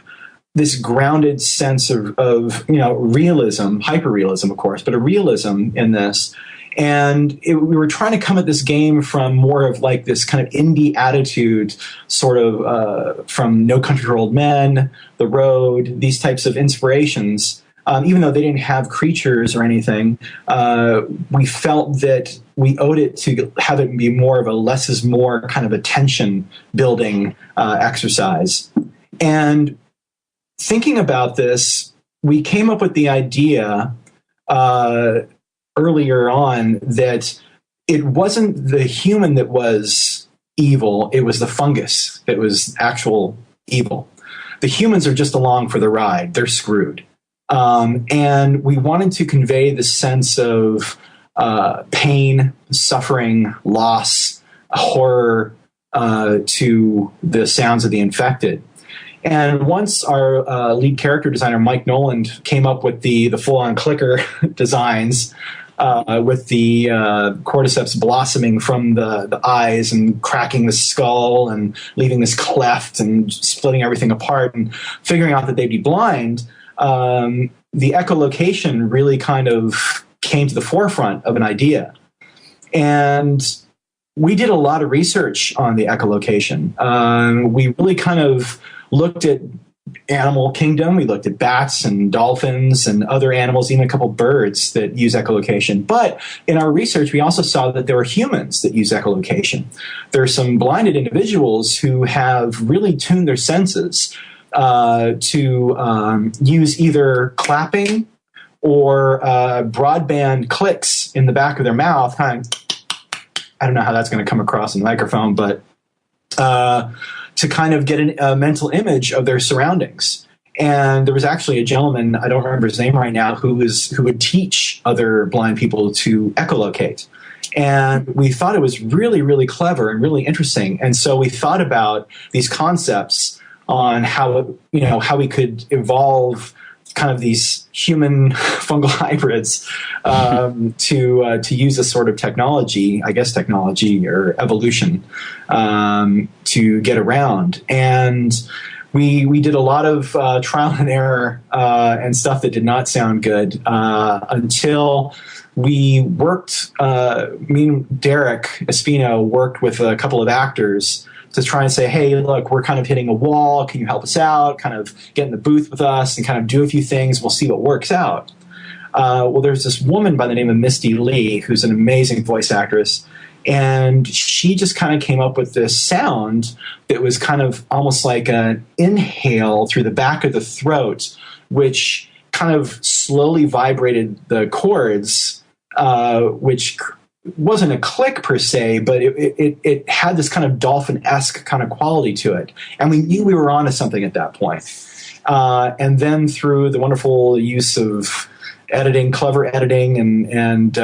this grounded sense of you know, realism, hyper-realism, of course, but a realism in this. And we were trying to come at this game from more of like this kind of indie attitude, sort of from No Country for Old Men, The Road, these types of inspirations. Even though they didn't have creatures or anything, we felt that we owed it to have it be more of a less is more kind of a tension building exercise. And thinking about this, we came up with the idea earlier on that it wasn't the human that was evil, it was the fungus that was actual evil. The humans are just along for the ride. They're screwed. And we wanted to convey the sense of pain, suffering, loss, horror to the sounds of the infected. And once our lead character designer, Mike Noland, came up with the full-on clicker designs, with the cordyceps blossoming from the eyes and cracking the skull and leaving this cleft and splitting everything apart and figuring out that they'd be blind, the echolocation really kind of came to the forefront of an idea. And we did a lot of research on the echolocation. We really kind of looked at animal kingdom. We looked at bats and dolphins and other animals, even a couple birds that use echolocation. But in our research, we also saw that there are humans that use echolocation. There are some blinded individuals who have really tuned their senses to use either clapping or broadband clicks in the back of their mouth. Kind of, I don't know how that's going to come across in the microphone, but to kind of get a mental image of their surroundings. And there was actually a gentleman, I don't remember his name right now, who would teach other blind people to echolocate. And we thought it was really, really clever and really interesting. And so we thought about these concepts on how we could evolve kind of these human fungal hybrids to use this sort of technology or evolution to get around. And we did a lot of trial and error and stuff that did not sound good until we worked, me and Derek Espino worked with a couple of actors to try and say, hey, look, we're kind of hitting a wall. Can you help us out? Kind of get in the booth with us and kind of do a few things. We'll see what works out. Well, there's this woman by the name of Misty Lee, who's an amazing voice actress. And she just kind of came up with this sound that was kind of almost like an inhale through the back of the throat, which kind of slowly vibrated the cords, which wasn't a click per se, but it had this kind of dolphin-esque kind of quality to it. And we knew we were onto something at that point. And then through the wonderful use of editing, clever editing and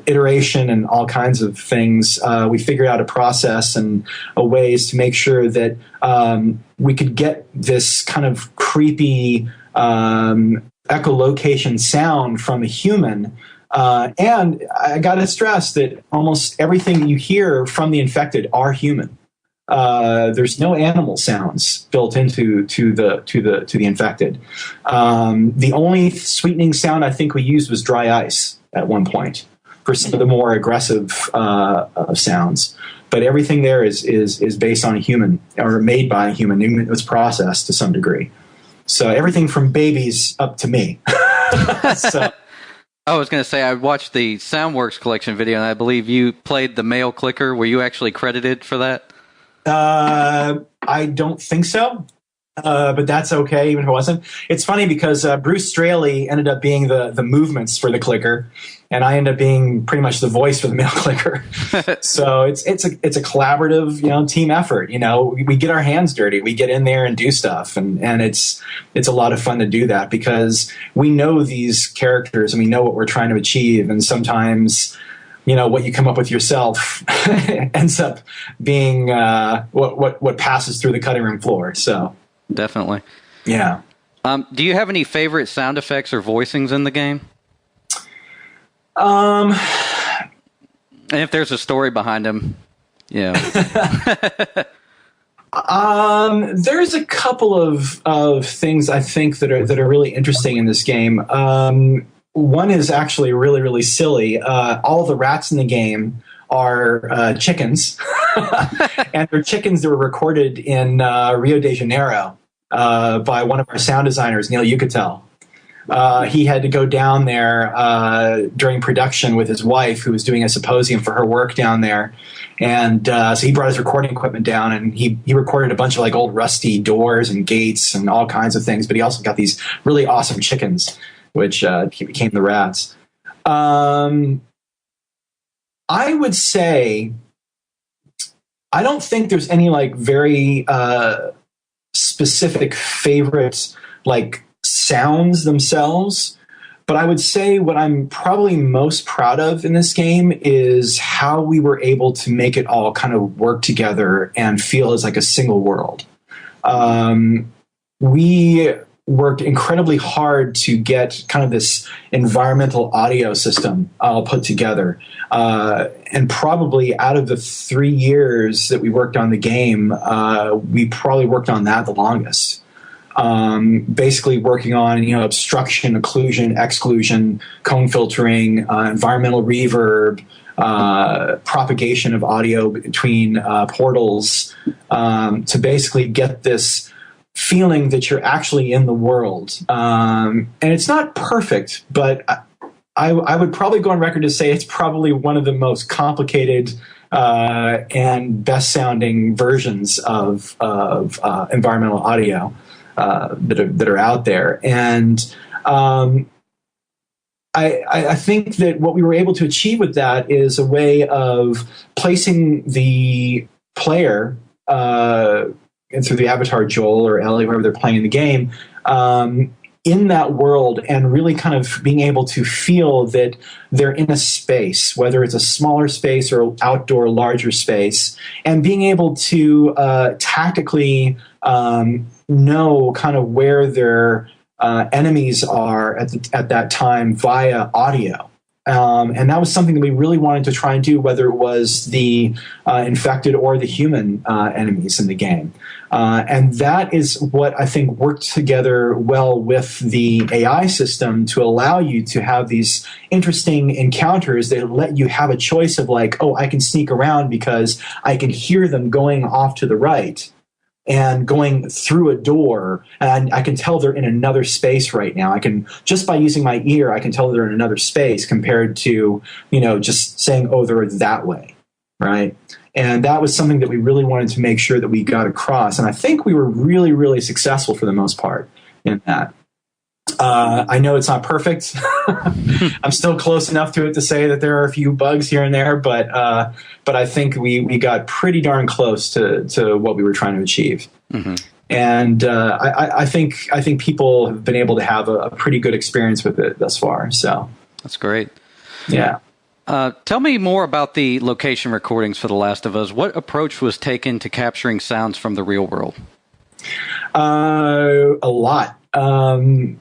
iteration and all kinds of things, we figured out a process and ways to make sure that we could get this kind of creepy echolocation sound from a human. And I got to stress that almost everything you hear from the infected are human. There's no animal sounds built into the infected. The only sweetening sound I think we used was dry ice at one point for some of the more aggressive sounds. But everything there is based on a human or made by a human. It was processed to some degree. So everything from babies up to me. So. I was going to say, I watched the Soundworks collection video, and I believe you played the male clicker. Were you actually credited for that? I don't think so, but that's okay, even if it wasn't. It's funny because Bruce Straley ended up being the movements for the clicker, and I ended up being pretty much the voice for the male clicker. So it's a collaborative, team effort. We get our hands dirty, we get in there and do stuff, and it's a lot of fun to do that because we know these characters and we know what we're trying to achieve, and sometimes what you come up with yourself ends up being what passes through the cutting room floor. So definitely, yeah. Do you have any favorite sound effects or voicings in the game? And if there's a story behind them, there's a couple of things I think that are really interesting in this game. One is actually really, really silly. All the rats in the game are chickens, and they're chickens that were recorded in Rio de Janeiro by one of our sound designers, Neil Yucatel. He had to go down there during production with his wife, who was doing a symposium for her work down there. And so he brought his recording equipment down, and he recorded a bunch of like old rusty doors and gates and all kinds of things. But he also got these really awesome chickens. which became the rats. I would say I don't think there's any like very specific favorite like sounds themselves, but I would say what I'm probably most proud of in this game is how we were able to make it all kind of work together and feel as like a single world. We worked incredibly hard to get kind of this environmental audio system all put together. And probably out of the 3 years that we worked on the game, we probably worked on that the longest. Basically working on, obstruction, occlusion, exclusion, cone filtering, environmental reverb, propagation of audio between portals, to basically get this feeling that you're actually in the world. And it's not perfect, but I would probably go on record to say it's probably one of the most complicated and best sounding versions of environmental audio that are out there. And I think that what we were able to achieve with that is a way of placing the player and through the avatar Joel or Ellie, whoever they're playing in the game, in that world, and really kind of being able to feel that they're in a space, whether it's a smaller space or outdoor larger space, and being able to tactically know kind of where their enemies are at that time via audio. And that was something that we really wanted to try and do, whether it was the infected or the human enemies in the game. And that is what I think worked together well with the AI system to allow you to have these interesting encounters that let you have a choice of like, oh, I can sneak around because I can hear them going off to the right and going through a door, and I can tell they're in another space right now. I can, just by using my ear, I can tell they're in another space compared to, just saying, oh, they're that way, right? And that was something that we really wanted to make sure that we got across. And I think we were really, really successful for the most part in that. I know it's not perfect. I'm still close enough to it to say that there are a few bugs here and there, but I think we got pretty darn close to what we were trying to achieve. Mm-hmm. And I think people have been able to have a pretty good experience with it thus far. So that's great. Yeah. Tell me more about the location recordings for The Last of Us. What approach was taken to capturing sounds from the real world? A lot.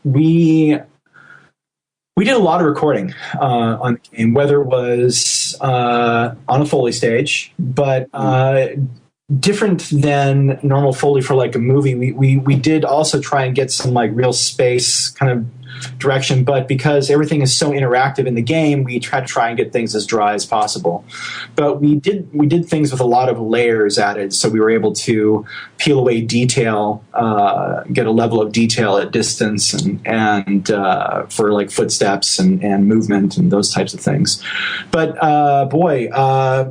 We did a lot of recording on the game, whether it was on a Foley stage, but different than normal Foley for like a movie. We did also try and get some like real space kind of direction, but because everything is so interactive in the game, we try to and get things as dry as possible. But we did things with a lot of layers added, so we were able to peel away detail, get a level of detail at distance, and for like footsteps and movement and those types of things. But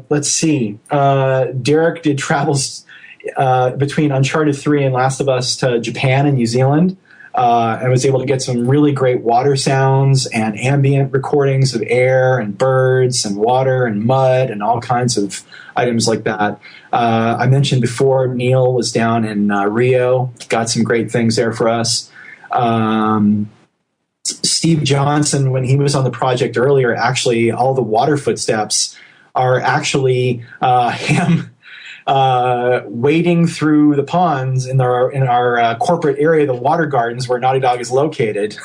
let's see. Derek did travels between Uncharted 3 and Last of Us to Japan and New Zealand. And was able to get some really great water sounds and ambient recordings of air and birds and water and mud and all kinds of items like that. I mentioned before, Neil was down in Rio, got some great things there for us. Steve Johnson, when he was on the project earlier, actually all the water footsteps are actually him wading through the ponds in our corporate area, the water gardens where Naughty Dog is located,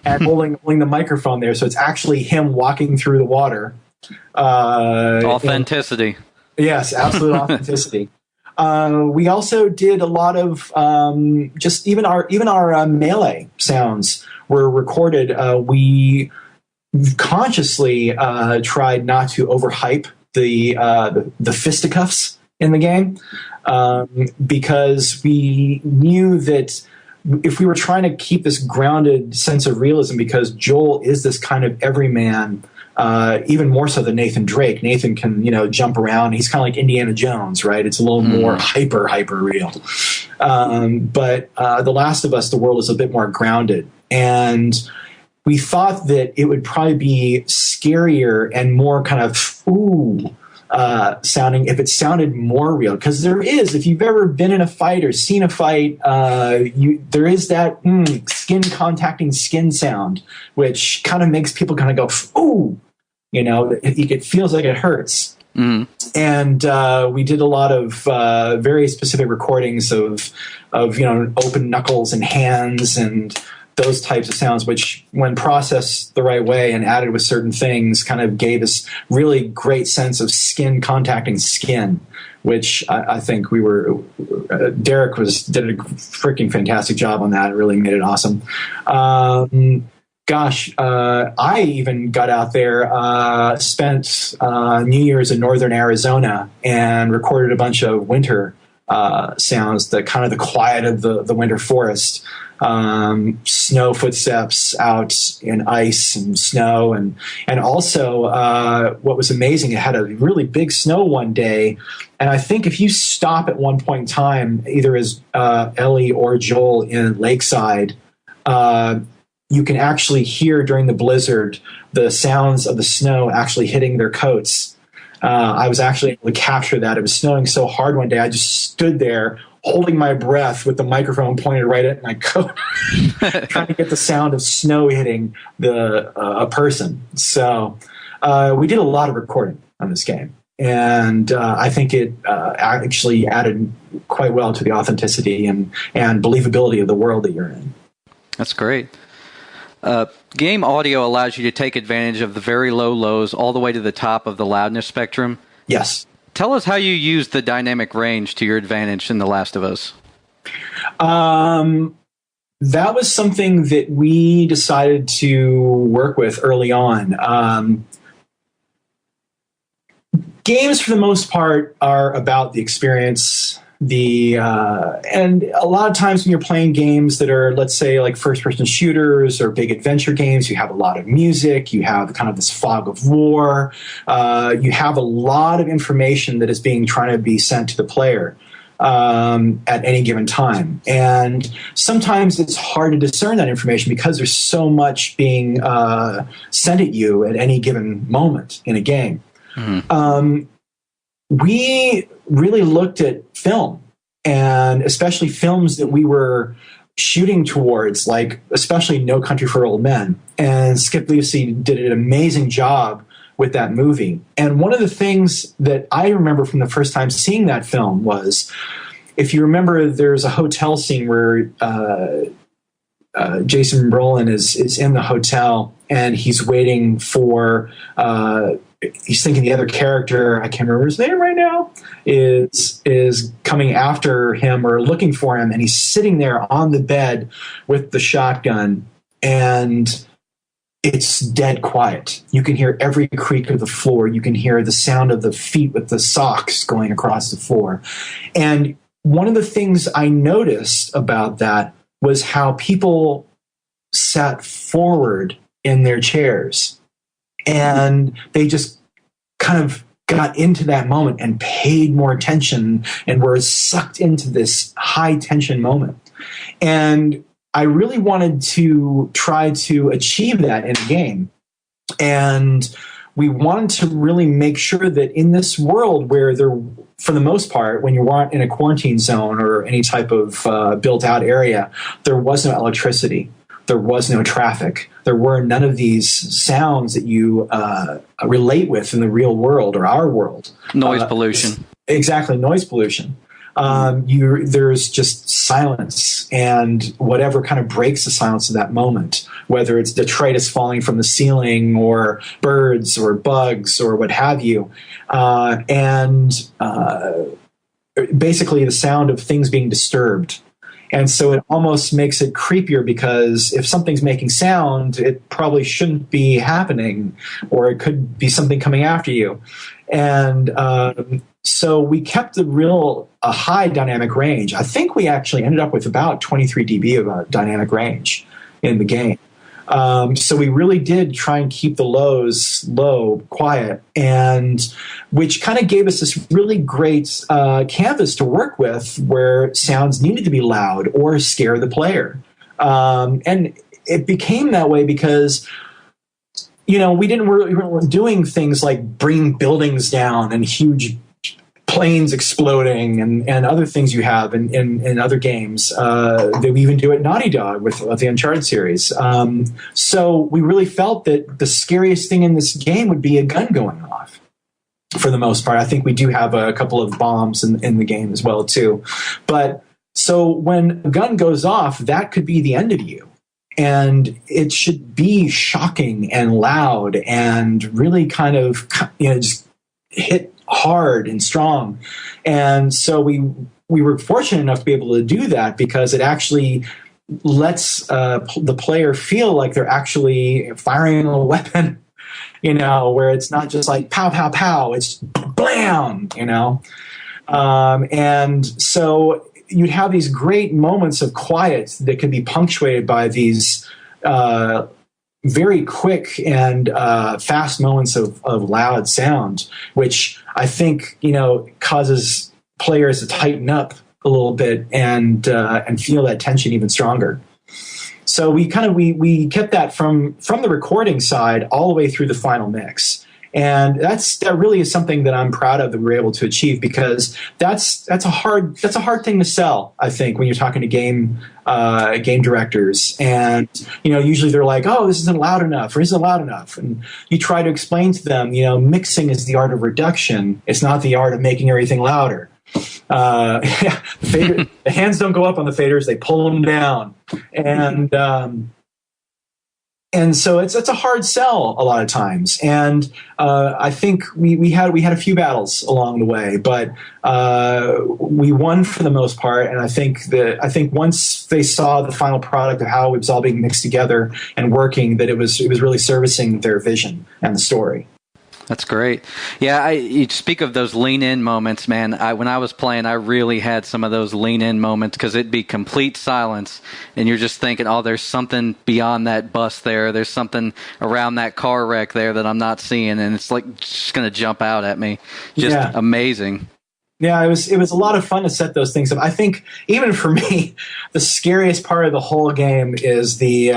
and holding the microphone there. So it's actually him walking through the water. Authenticity. Yes, absolute authenticity. We also did a lot of just even our melee sounds were recorded. We consciously tried not to overhype the fisticuffs in the game, because we knew that if we were trying to keep this grounded sense of realism, because Joel is this kind of everyman, even more so than Nathan Drake. Nathan can, jump around. He's kind of like Indiana Jones, right? It's a little more hyper real. But The Last of Us, the world is a bit more grounded. And we thought that it would probably be scarier and more kind of sounding if it sounded more real. Because there is, if you've ever been in a fight or seen a fight, there is that skin contacting skin sound, which kind of makes people kind of go, ooh, you know, it feels like it hurts. Mm. And we did a lot of very specific recordings of open knuckles and hands and those types of sounds, which when processed the right way and added with certain things kind of gave us really great sense of skin contacting skin, which I think Derek did a freaking fantastic job on that. It really made it awesome. I even got out there, spent New Year's in northern Arizona and recorded a bunch of winter sounds, the kind of the quiet of the winter forest. Snow footsteps out in ice and snow, and also what was amazing, it had a really big snow one day, and I think if you stop at one point in time, either as Ellie or Joel in Lakeside, you can actually hear during the blizzard the sounds of the snow actually hitting their coats. I was actually able to capture that. It was snowing so hard one day, I just stood there holding my breath with the microphone pointed right at my coat, trying to get the sound of snow hitting a person. So we did a lot of recording on this game, and I think it actually added quite well to the authenticity and believability of the world that you're in. That's great. Game audio allows you to take advantage of the very low lows all the way to the top of the loudness spectrum. Yes. Tell us how you use the dynamic range to your advantage in The Last of Us. That was something that we decided to work with early on. Games, for the most part, are about the experience. And a lot of times when you're playing games that are, let's say, like first-person shooters or big adventure games, you have a lot of music, you have kind of this fog of war, you have a lot of information that is trying to be sent to the player at any given time. And sometimes it's hard to discern that information because there's so much being sent at you at any given moment in a game. Mm-hmm. We really looked at film, and especially films that we were shooting towards, like especially No Country for Old Men. And Skip Levesey did an amazing job with that movie. And one of the things that I remember from the first time seeing that film was, if you remember, there's a hotel scene where Jason Brolin is in the hotel and he's waiting for he's thinking the other character, I can't remember his name right now, is coming after him or looking for him, and he's sitting there on the bed with the shotgun, and it's dead quiet. You can hear every creak of the floor. You can hear the sound of the feet with the socks going across the floor. And one of the things I noticed about that was how people sat forward in their chairs, and they just kind of got into that moment and paid more attention and were sucked into this high tension moment. And I really wanted to try to achieve that in a game. And we wanted to really make sure that in this world where for the most part, when you weren't in a quarantine zone or any type of built out area, there was no electricity. There was no traffic. There were none of these sounds that you relate with in the real world or our world. Noise pollution. Exactly, noise pollution. There's just silence, and whatever kind of breaks the silence of that moment, whether it's detritus falling from the ceiling or birds or bugs or what have you, and basically the sound of things being disturbed. And so it almost makes it creepier, because if something's making sound, it probably shouldn't be happening, or it could be something coming after you. And so we kept a high dynamic range. I think we actually ended up with about 23 dB of a dynamic range in the game. So we really did try and keep the lows low, quiet, and which kind of gave us this really great canvas to work with, where sounds needed to be loud or scare the player. And it became that way because, we weren't doing things like bringing buildings down and huge planes exploding and other things you have in other games that we even do at Naughty Dog with the Uncharted series. So we really felt that the scariest thing in this game would be a gun going off. For the most part, I think we do have a couple of bombs in the game as well too. But so when a gun goes off, that could be the end of you. And it should be shocking and loud and really kind of, just hit hard and strong. And so we were fortunate enough to be able to do that because it actually lets the player feel like they're actually firing a weapon, where it's not just like pow, pow, pow, it's blam, and so you'd have these great moments of quiet that could be punctuated by these very quick and fast moments of loud sound, which I think causes players to tighten up a little bit and feel that tension even stronger. So we kept that from the recording side all the way through the final mix. And that really is something that I'm proud of that we were able to achieve because that's a hard thing to sell, I think, when you're talking to game directors. And usually they're like, oh, this isn't loud enough or isn't loud enough. And you try to explain to them, mixing is the art of reduction. It's not the art of making everything louder. The hands don't go up on the faders; they pull them down. And so it's a hard sell a lot of times, and I think we had a few battles along the way, but we won for the most part. And I think once they saw the final product of how it was all being mixed together and working, that it was really servicing their vision and the story. That's great. Yeah, you speak of those lean-in moments, man. When I was playing, I really had some of those lean-in moments because it'd be complete silence, and you're just thinking, oh, there's something beyond that bus there. There's something around that car wreck there that I'm not seeing, and it's like just going to jump out at me. Just amazing. Yeah, it was a lot of fun to set those things up. I think even for me, the scariest part of the whole game is the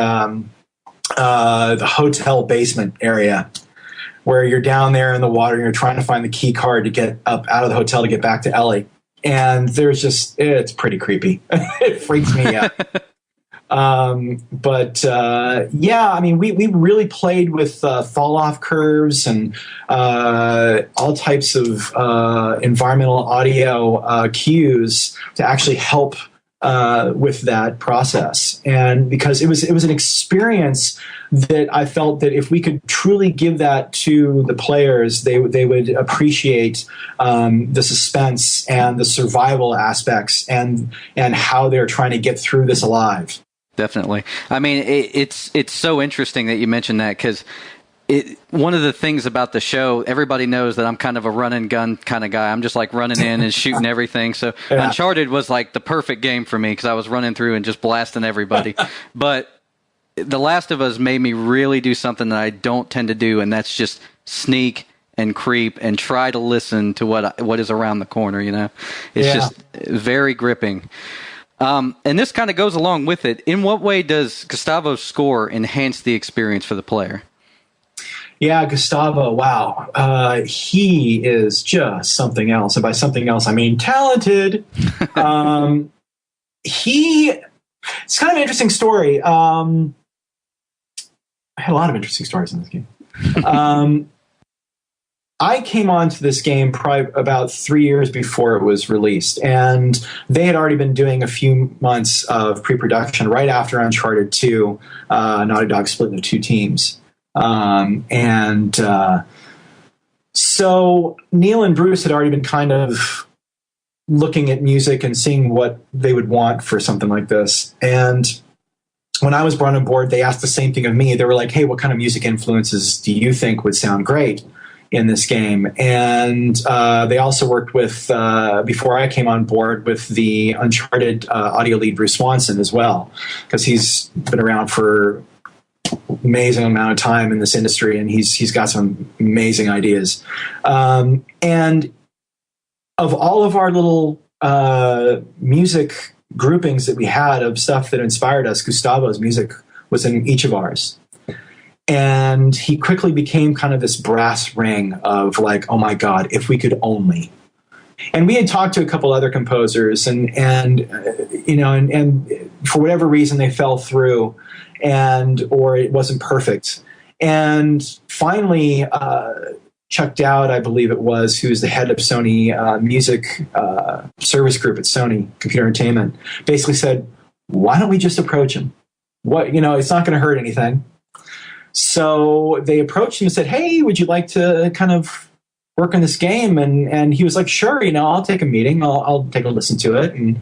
hotel basement area, where you're down there in the water and you're trying to find the key card to get up out of the hotel to get back to Ellie. And it's pretty creepy. It freaks me out. We really played with fall off curves and all types of environmental audio cues to actually help with that process. And because it was an experience that I felt that if we could truly give that to the players, they would appreciate the suspense and the survival aspects and how they're trying to get through this alive. Definitely. I mean, it's so interesting that you mentioned that because one of the things about the show, everybody knows that I'm kind of a run and gun kind of guy. I'm just like running in and shooting everything. So Uncharted was like the perfect game for me because I was running through and just blasting everybody. But The Last of Us made me really do something that I don't tend to do, and that's just sneak and creep and try to listen to what is around the corner. It's just very gripping. And this kind of goes along with it. In what way does Gustavo's score enhance the experience for the player? Yeah, Gustavo, wow. He is just something else. And by something else, I mean talented. It's kind of an interesting story. I had a lot of interesting stories in this game. I came onto this game probably about 3 years before it was released, and they had already been doing a few months of pre-production right after Uncharted 2. Naughty Dog split into two teams. So Neil and Bruce had already been kind of looking at music and seeing what they would want for something like this. And when I was brought on board, they asked the same thing of me. They were like, hey, what kind of music influences do you think would sound great in this game? And they also worked with, before I came on board, with the Uncharted audio lead, Bruce Swanson, as well, because he's been around for amazing amount of time in this industry, and he's got some amazing ideas. And of all of our little music groupings that we had of stuff that inspired us, Gustavo's music was in each of ours. And he quickly became kind of this brass ring of like, oh my God, if we could only. And we had talked to a couple other composers, and for whatever reason they fell through, or it wasn't perfect. And finally, Chuck Dowd, I believe it was, who's the head of Sony music service group at Sony Computer Entertainment, basically said, "Why don't we just approach him? It's not going to hurt anything." So they approached him and said, "Hey, would you like to kind of work on this game?" And he was like, "Sure, I'll take a meeting. I'll take a listen to it." And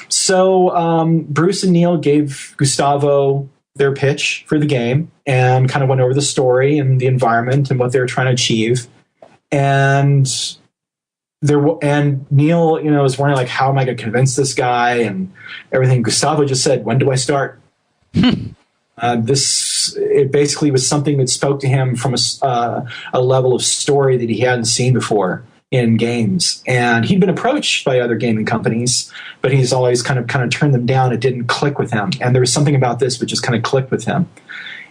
so Bruce and Neil gave Gustavo their pitch for the game and kind of went over the story and the environment and what they were trying to achieve. And Neil, was wondering like, how am I going to convince this guy and everything. Gustavo just said, "When do I start?" It basically was something that spoke to him from a level of story that he hadn't seen before in games. And he'd been approached by other gaming companies, but he's always kind of turned them down. It didn't click with him. And there was something about this which just kind of clicked with him.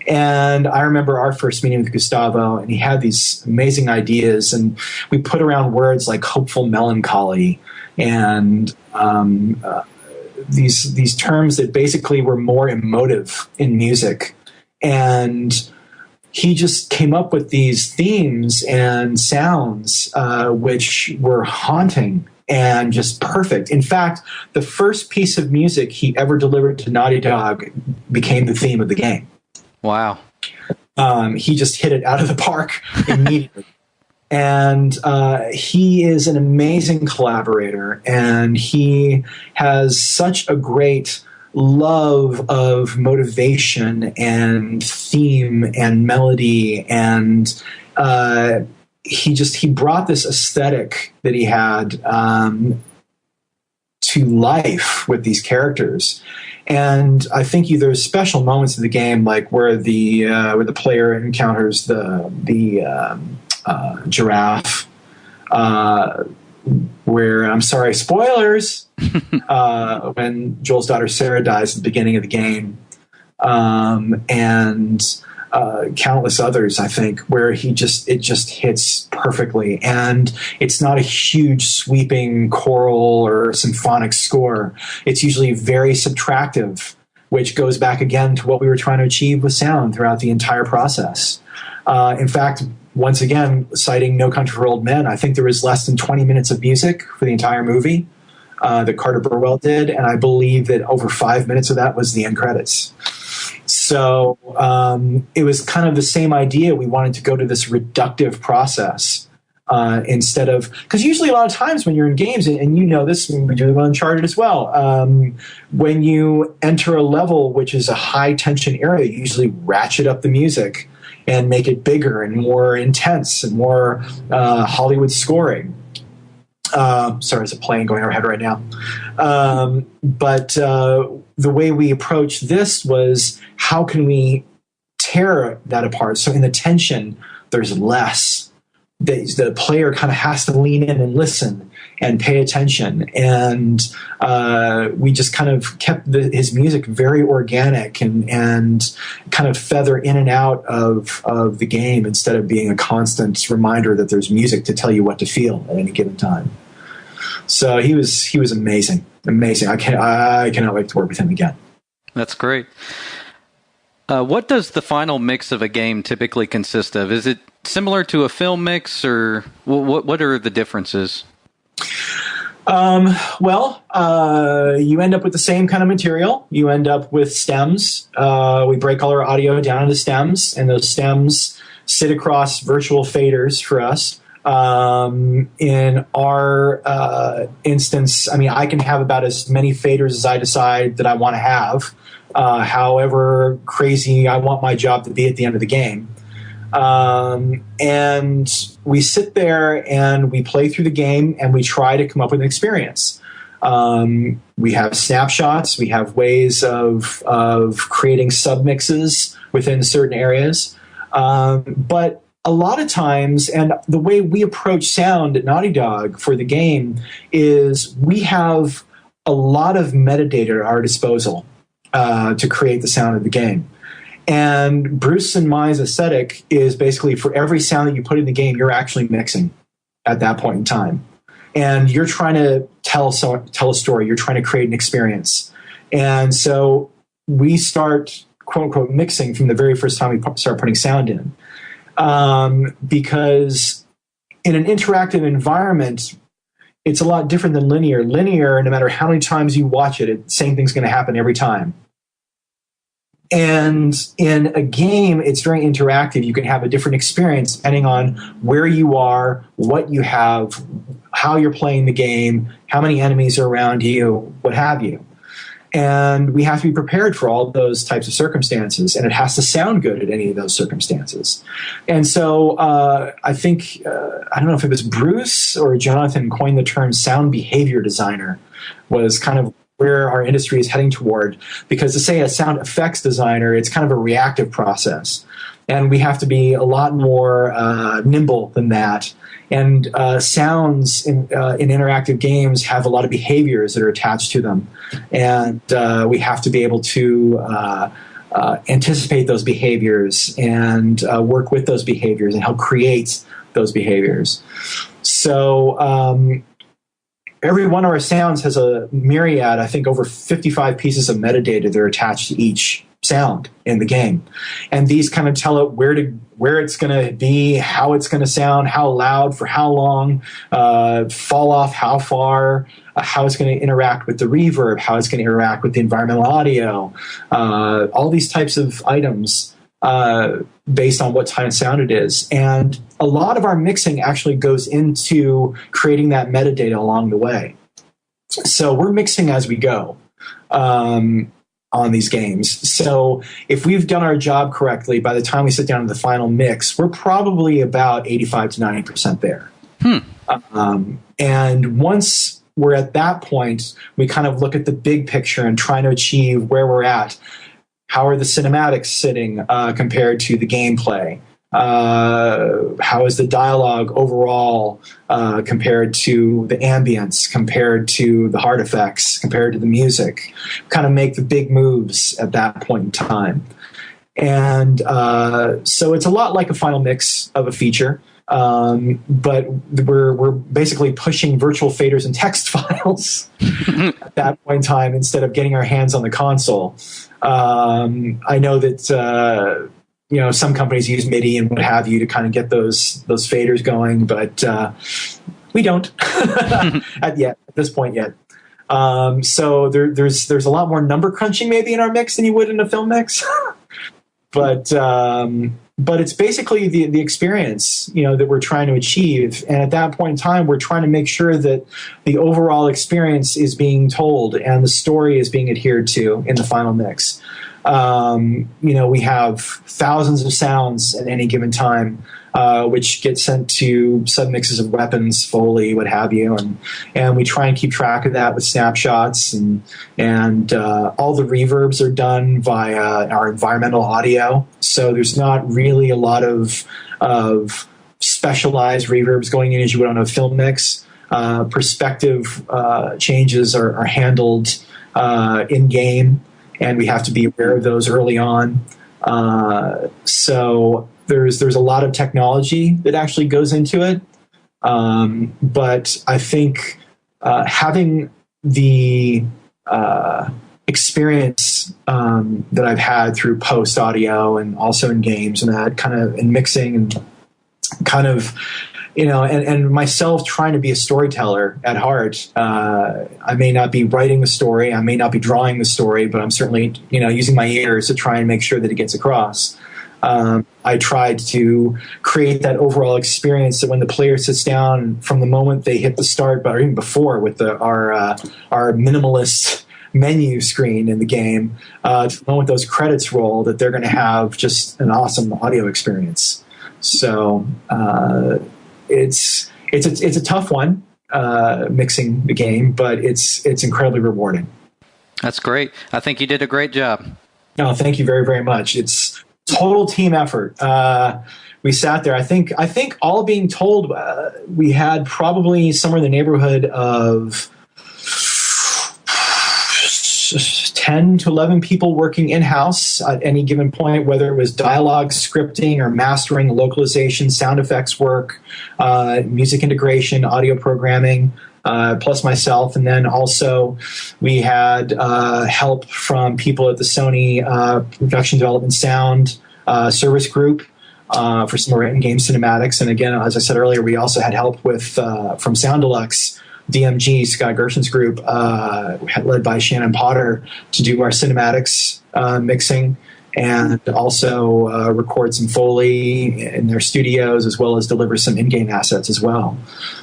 And I remember our first meeting with Gustavo, and he had these amazing ideas, and we put around words like hopeful melancholy and these terms that basically were more emotive in music. And he just came up with these themes and sounds which were haunting and just perfect. In fact, the first piece of music he ever delivered to Naughty Dog became the theme of the game. Wow. He just hit it out of the park immediately. And he is an amazing collaborator, and he has such a great love of motivation and theme and melody, and he brought this aesthetic that he had to life with these characters. And I think there's special moments in the game, like where the player encounters the giraffe, where, I'm sorry, spoilers, when Joel's daughter Sarah dies at the beginning of the game, and countless others, I think, where it just hits perfectly. And it's not a huge sweeping choral or symphonic score. It's usually very subtractive, which goes back again to what we were trying to achieve with sound throughout the entire process. In fact, once again, citing No Country for Old Men, I think there was less than 20 minutes of music for the entire movie that Carter Burwell did, and I believe that over 5 minutes of that was the end credits. So it was kind of the same idea. We wanted to go to this reductive process instead of, because usually a lot of times when you're in games, and this, we do it on Uncharted as well, when you enter a level which is a high tension area, you usually ratchet up the music and make it bigger and more intense and more Hollywood scoring. Sorry, there's a plane going overhead right now. But the way we approached this was, how can we tear that apart? So in the tension, there's less. The player kind of has to lean in and listen and pay attention. And we just kind of kept his music very organic and kind of feather in and out of the game instead of being a constant reminder that there's music to tell you what to feel at any given time. So he was amazing. I cannot wait to work with him again. That's great. What does the final mix of a game typically consist of? Is it similar to a film mix, or what are the differences? Well, you end up with the same kind of material. You end up with stems. We break all our audio down into stems, and those stems sit across virtual faders for us. In our instance, I can have about as many faders as I decide that I want to have, however crazy I want my job to be at the end of the game. And we sit there and we play through the game and we try to come up with an experience. We have snapshots. We have ways of creating submixes within certain areas. But a lot of times, and the way we approach sound at Naughty Dog for the game is we have a lot of metadata at our disposal. to create the sound of the game. And Bruce and Mai's aesthetic is basically for every sound that you put in the game, you're actually mixing at that point in time. And you're trying to tell a story. You're trying to create an experience. And so we start, quote unquote, mixing from the very first time we start putting sound in. Because in an interactive environment, it's a lot different than linear. Linear, no matter how many times you watch it, the same thing's going to happen every time. And in a game, it's very interactive. You can have a different experience depending on where you are, what you have, how you're playing the game, how many enemies are around you, what have you. And we have to be prepared for all those types of circumstances, and it has to sound good at any of those circumstances. And so I think, I don't know if it was Bruce or Jonathan coined the term sound behavior designer, was kind of where our industry is heading toward, because to say a sound effects designer, it's kind of a reactive process. And we have to be a lot more nimble than that. And sounds in interactive games have a lot of behaviors that are attached to them. And we have to be able to anticipate those behaviors and work with those behaviors and help create those behaviors. So every one of our sounds has a myriad, I think over 55 pieces of metadata that are attached to each sound in the game. And these kind of tell it where it's going to be, how it's going to sound, how loud, for how long, fall off how far, how it's going to interact with the reverb, how it's going to interact with the environmental audio, all these types of items based on what kind of sound it is. And a lot of our mixing actually goes into creating that metadata along the way. So we're mixing as we go on these games. So if we've done our job correctly, by the time we sit down to the final mix, we're probably about 85 to 90% there. And once we're at that point, we kind of look at the big picture and try to achieve where we're at. How are the cinematics sitting compared to the gameplay? How is the dialogue overall compared to the ambience, compared to the hard effects, compared to the music? Kind of make the big moves at that point in time. And so it's a lot like a final mix of a feature, but we're basically pushing virtual faders and text files at that point in time instead of getting our hands on the console. I know that some companies use MIDI and what have you to kind of get those faders going, but we don't at this point yet. So there's a lot more number crunching maybe in our mix than you would in a film mix, but it's basically the experience that we're trying to achieve. And at that point in time, we're trying to make sure that the overall experience is being told and the story is being adhered to in the final mix. We have thousands of sounds at any given time, which get sent to submixes of weapons, Foley, what have you, and we try and keep track of that with snapshots, and all the reverbs are done via our environmental audio. So there's not really a lot of specialized reverbs going in as you would on a film mix. Perspective changes are handled in game. And we have to be aware of those early on. So there's a lot of technology that actually goes into it. But I think having the experience that I've had through post audio and also in games and that kind of in mixing and kind of and myself trying to be a storyteller at heart. I may not be writing the story, I may not be drawing the story, but I'm certainly, using my ears to try and make sure that it gets across. I tried to create that overall experience that when the player sits down from the moment they hit the start button, or even before with our minimalist menu screen in the game, to the moment those credits roll, that they're going to have just an awesome audio experience. So, it's a tough one, mixing the game, but it's incredibly rewarding. That's great. I think you did a great job. No, thank you very, very much. It's total team effort. We sat there. I think all being told, we had probably somewhere in the neighborhood of 10 to 11 people working in-house at any given point, whether it was dialogue, scripting, or mastering, localization, sound effects work, music integration, audio programming, plus myself. And then also we had help from people at the Sony Production Development Sound Service Group for some of our in-game cinematics. And again, as I said earlier, we also had help with from Sound Deluxe, DMG, Scott Gerson's group, led by Shannon Potter, to do our cinematics mixing and also record some Foley in their studios, as well as deliver some in-game assets as well.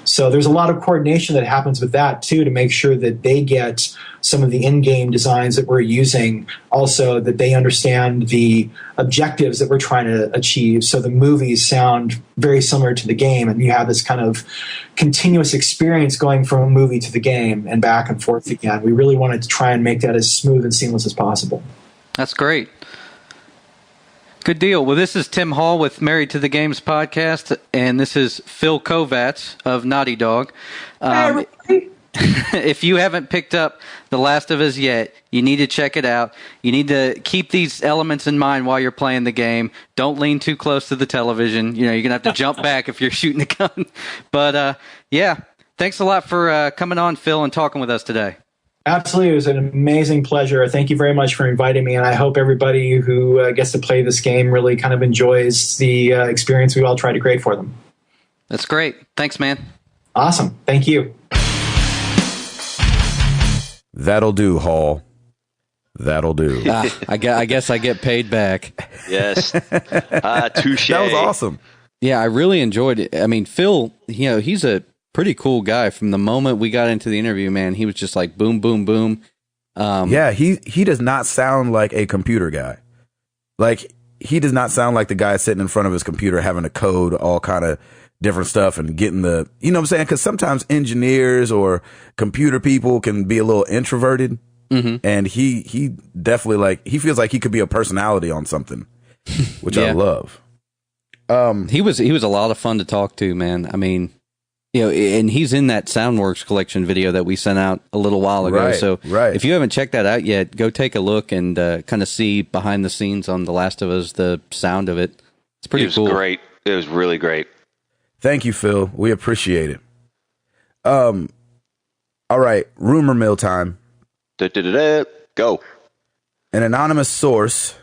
So there's a lot of coordination that happens with that, too, to make sure that they get some of the in-game designs that we're using, also that they understand the objectives that we're trying to achieve. So the movies sound very similar to the game, and you have this kind of continuous experience going from a movie to the game and back and forth again. We really wanted to try and make that as smooth and seamless as possible. That's great. Good deal. Well, this is Tim Hall with Married to the Games podcast, and this is Phil Kovats of Naughty Dog. If you haven't picked up The Last of Us yet, you need to check it out. You need to keep these elements in mind while you're playing the game. Don't lean too close to the television. You know, you're going to have to jump back if you're shooting a gun. But, yeah, thanks a lot for coming on, Phil, and talking with us today. Absolutely. It was an amazing pleasure. Thank you very much for inviting me, and I hope everybody who gets to play this game really kind of enjoys the experience we all try to create for them. That's great. Thanks, man. Awesome. Thank you. That'll do, Hall. That'll do. I guess I get paid back. Yes. Touche. That was awesome. Yeah, I really enjoyed it. I mean, Phil, you know, he's a pretty cool guy. From the moment we got into the interview, man, he was just like boom, boom, boom. Yeah, he does not sound like a computer guy. Like, he does not sound like the guy sitting in front of his computer having to code all kind of different stuff and getting the, you know what I'm saying? Because sometimes engineers or computer people can be a little introverted. Mm-hmm. And he definitely, like, he feels like he could be a personality on something, which I love. He was a lot of fun to talk to, man. I mean, you know, and he's in that Soundworks collection video that we sent out a little while ago. Right, so if you haven't checked that out yet, go take a look and kind of see behind the scenes on The Last of Us, the sound of it. It's pretty cool. It was great. It was really great. Thank you, Phil. We appreciate it. All right, rumor mill time. Go. An anonymous source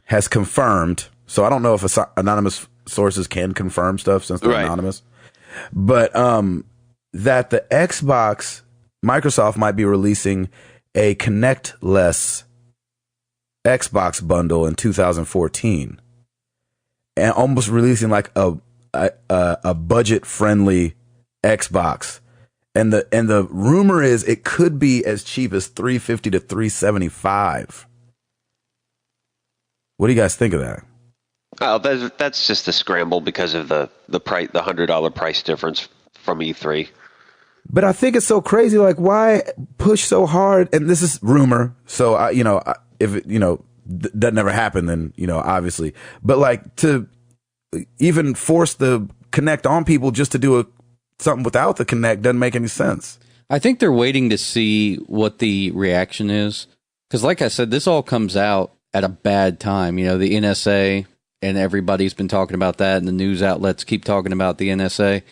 has confirmed. So I don't know if anonymous sources can confirm stuff since they're anonymous. But that the Microsoft might be releasing a Kinect-less Xbox bundle in 2014, and almost releasing like a budget-friendly Xbox. And the rumor is it could be as cheap as $350 to $375. What do you guys think of that? Oh, that's just a scramble because of the price, the $100 price difference from E3. But I think it's so crazy. Like, why push so hard? And this is rumor, so if it, that never happened, then obviously. But like, to even force the Kinect on people just to do something without the Kinect doesn't make any sense. I think they're waiting to see what the reaction is, because, like I said, this all comes out at a bad time. The NSA. And everybody's been talking about that, and the news outlets keep talking about the NSA.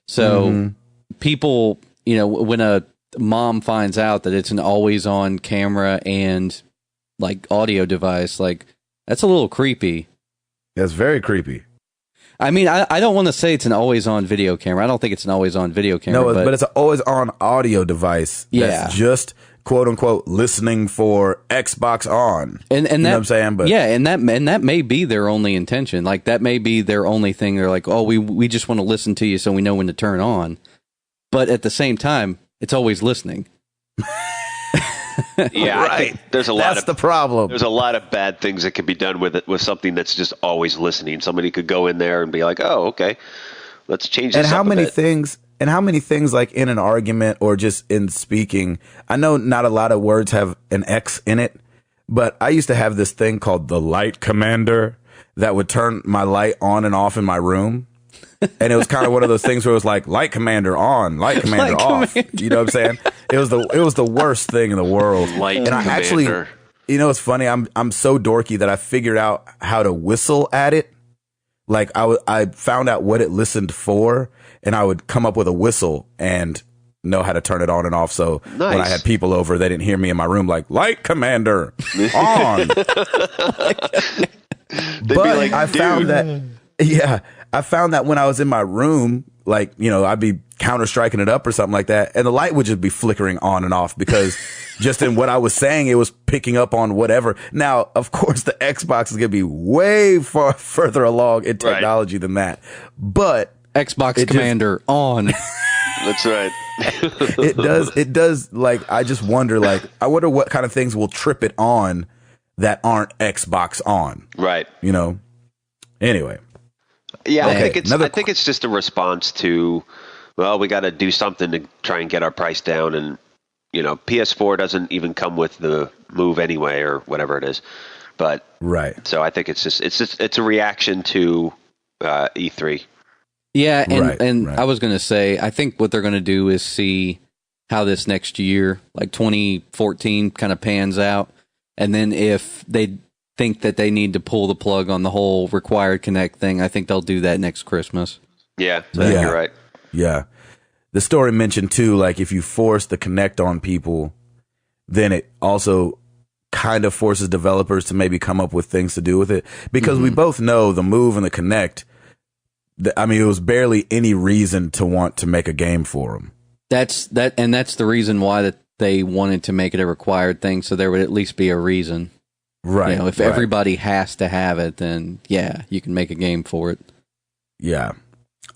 So people, when a mom finds out that it's an always-on camera and like audio device, like, that's a little creepy. That's very creepy. I mean, I don't want to say it's an always-on video camera. I don't think it's an always-on video camera. No, but it's an always-on audio device. That's just quote unquote listening for Xbox on. And that, you know what I'm saying? But yeah, and that may be their only intention. Like, that may be their only thing. They're like, oh, we just want to listen to you so we know when to turn on. But at the same time, it's always listening. Yeah, right. I think there's a lot. That's the problem. There's a lot of bad things that could be done with it, with something that's just always listening. Somebody could go in there and be like, "Oh, okay, let's change this." And how up a many bit. things? And how many things, like in an argument or just in speaking? I know not a lot of words have an X in it, but I used to have this thing called the light commander that would turn my light on and off in my room. And it was kind of one of those things where it was like light commander on, light commander off. You know what I'm saying? It was the worst thing in the world. Light and commander. I actually, you know, it's funny. I'm so dorky that I figured out how to whistle at it. Like I found out what it listened for, and I would come up with a whistle and know how to turn it on and off. So when I had people over, they didn't hear me in my room like light commander on. But like, I found that, I found that when I was in my room, like, you know, I'd be counter-striking it up or something like that, and the light would just be flickering on and off because just in what I was saying, it was picking up on whatever. Now, of course, the Xbox is going to be way further along in technology than that. But Xbox Commander on. That's right. It does, like, I just wonder, like, I wonder what kind of things will trip it on that aren't Xbox on. Right. You know? Anyway. Yeah, Okay, I think it's just a response to, well, we got to do something to try and get our price down, and you know, PS4 doesn't even come with the Move anyway, or whatever it is. But so I think it's a reaction to E3. Yeah, and I was going to say, I think what they're going to do is see how this next year, like 2014, kind of pans out, and then if they think that they need to pull the plug on the whole required Kinect thing, I think they'll do that next Christmas. Yeah, you're right. Yeah. The story mentioned too, like if you force the Kinect on people, then it also kind of forces developers to maybe come up with things to do with it. Because we both know the Move and the Kinect, I mean, it was barely any reason to want to make a game for them. That's the reason why that they wanted to make it a required thing, so there would at least be a reason. Right. You know, if everybody has to have it, then yeah, you can make a game for it. Yeah.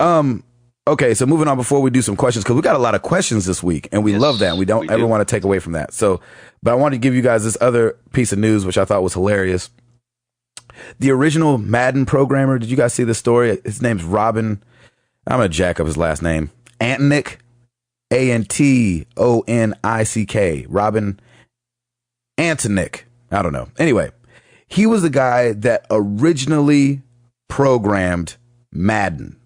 Okay, so moving on before we do some questions, because we got a lot of questions this week, and we love that. And we don't ever want to take away from that. So, but I wanted to give you guys this other piece of news, which I thought was hilarious. The original Madden programmer, did you guys see this story? His name's Robin. I'm going to jack up his last name. Antonick, Antonick. Robin Antonick. I don't know. Anyway, he was the guy that originally programmed Madden,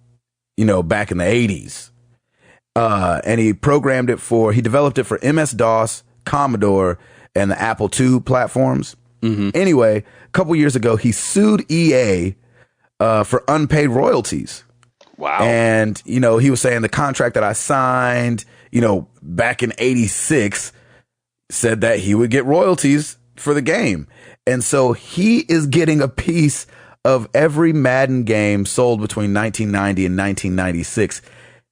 you know, back in the 80s. And he developed it for MS-DOS, Commodore, and the Apple II platforms. Anyway, a couple years ago, he sued EA for unpaid royalties. Wow. And, you know, he was saying the contract that I signed, you know, back in 86 said that he would get royalties for the game. And so he is getting a piece of every Madden game sold between 1990 and 1996.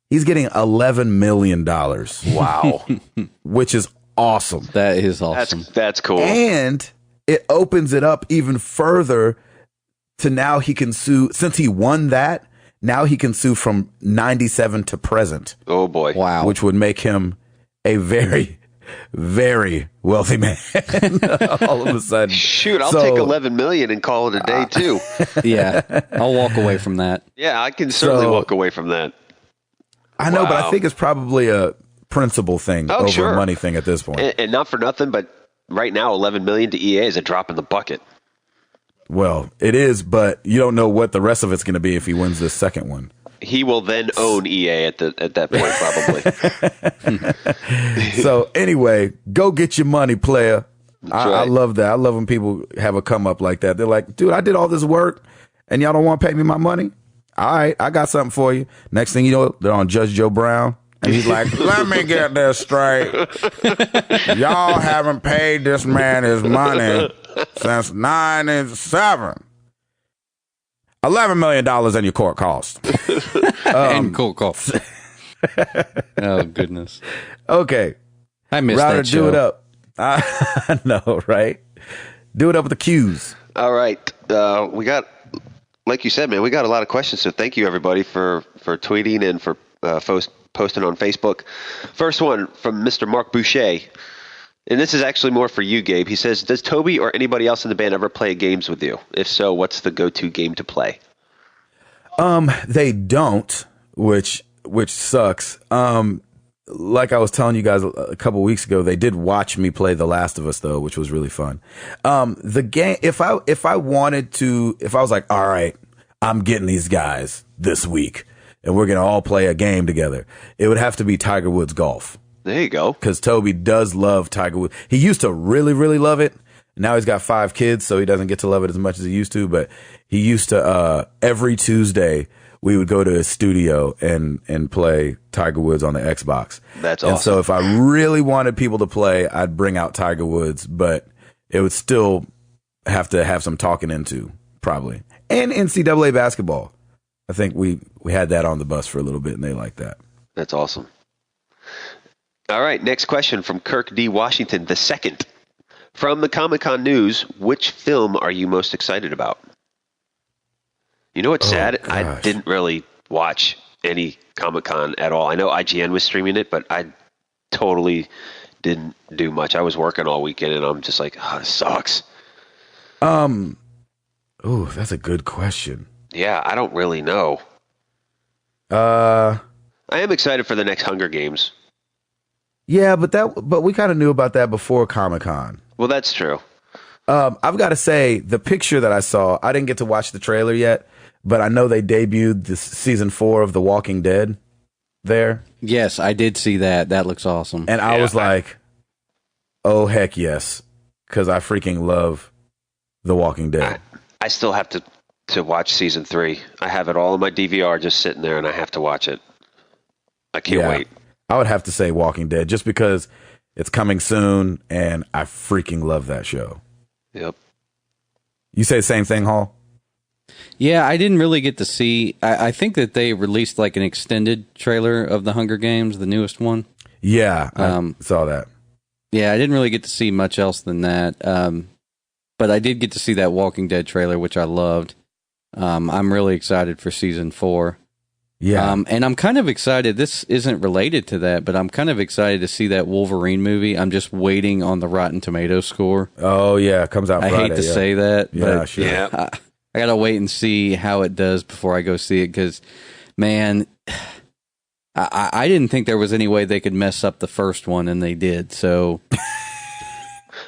He's getting $11 million. Wow. Which is awesome. That is awesome. That's cool. And it opens it up even further to now he can sue. Since he won that, now he can sue from 97 to present. Oh, boy. Wow. Which would make him a very, very wealthy man all of a sudden. Shoot, I'll take 11 million and call it a day too. Yeah, I'll walk away from that. Yeah, I can certainly walk away from that. I know, but I think it's probably a principle thing over a money thing at this point. And not for nothing, but right now 11 million to EA is a drop in the bucket. Well, it is, but you don't know what the rest of it's going to be if he wins this second one. He will then own EA at that point, probably. So anyway, go get your money, player. I love that. I love when people have a come up like that. They're like, dude, I did all this work and y'all don't want to pay me my money? All right, I got something for you. Next thing you know, they're on Judge Joe Brown. And he's like, let me get this straight. Y'all haven't paid this man his money since 97. $11 million in your court costs. And court costs. Oh, goodness. Okay. I missed Router, that show. do it up. I know, right? Do it up with the cues. All right. We got, like you said, man, we got a lot of questions. So thank you, everybody, for tweeting and for posting on Facebook. First one from Mr. Mark Boucher. And this is actually more for you, Gabe. He says, does Toby or anybody else in the band ever play games with you? If so, what's the go-to game to play? They don't, which sucks. Like I was telling you guys a couple weeks ago, they did watch me play The Last of Us though, which was really fun. The game, if I wanted to, if I was like, all right, I'm getting these guys this week, and we're gonna all play a game together, it would have to be Tiger Woods golf. There you go. Because Toby does love Tiger Woods. He used to really, really love it. Now he's got 5 kids, so he doesn't get to love it as much as he used to. But he used to, every Tuesday, we would go to his studio and play Tiger Woods on the Xbox. That's awesome. And so if I really wanted people to play, I'd bring out Tiger Woods, but it would still have to have some talking into, probably. And NCAA basketball. I think we had that on the bus for a little bit, and they liked that. That's awesome. All right, next question from Kirk D. Washington II. From the Comic-Con news, which film are you most excited about? You know what's sad? Gosh. I didn't really watch any Comic-Con at all. I know IGN was streaming it, but I totally didn't do much. I was working all weekend, and I'm just like, oh, this sucks. Oh, that's a good question. Yeah, I don't really know. I am excited for the next Hunger Games. Yeah, but we kind of knew about that before Comic-Con. Well, that's true. I've got to say, the picture that I saw, I didn't get to watch the trailer yet, but I know they debuted this season 4 of The Walking Dead there. Yes, I did see that. That looks awesome. And I was like, oh, heck yes, because I freaking love The Walking Dead. I still have to watch season 3. I have it all in my DVR just sitting there, and I have to watch it. I can't wait. I would have to say Walking Dead just because it's coming soon, and I freaking love that show. Yep. You say the same thing, Hall? Yeah, I didn't really get to see. I think that they released like an extended trailer of the Hunger Games, the newest one. Yeah, I saw that. Yeah, I didn't really get to see much else than that. But I did get to see that Walking Dead trailer, which I loved. I'm really excited for season 4. Yeah. And I'm kind of excited. This isn't related to that, but I'm kind of excited to see that Wolverine movie. I'm just waiting on the Rotten Tomatoes score. Oh, yeah. It comes out Friday. I hate to say that, yeah, but sure. Yeah. I got to wait and see how it does before I go see it because, man, I didn't think there was any way they could mess up the first one, and they did. So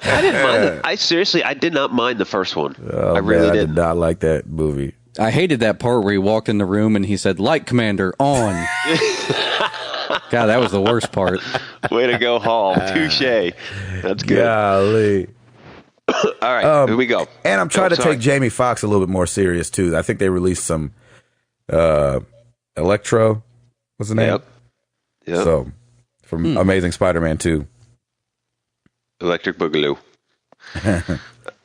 I didn't mind it. I did not mind the first one. Oh, I really man, did. I did not like that movie. I hated that part where he walked in the room and he said, "Light Commander, on." God, that was the worst part. Way to go, Hall. Touche. That's good. Golly. All right, here we go. And I'm trying to take Jamie Foxx a little bit more serious, too. I think they released some Electro. What's the name? Yep. So, from Amazing Spider-Man 2. Electric Boogaloo.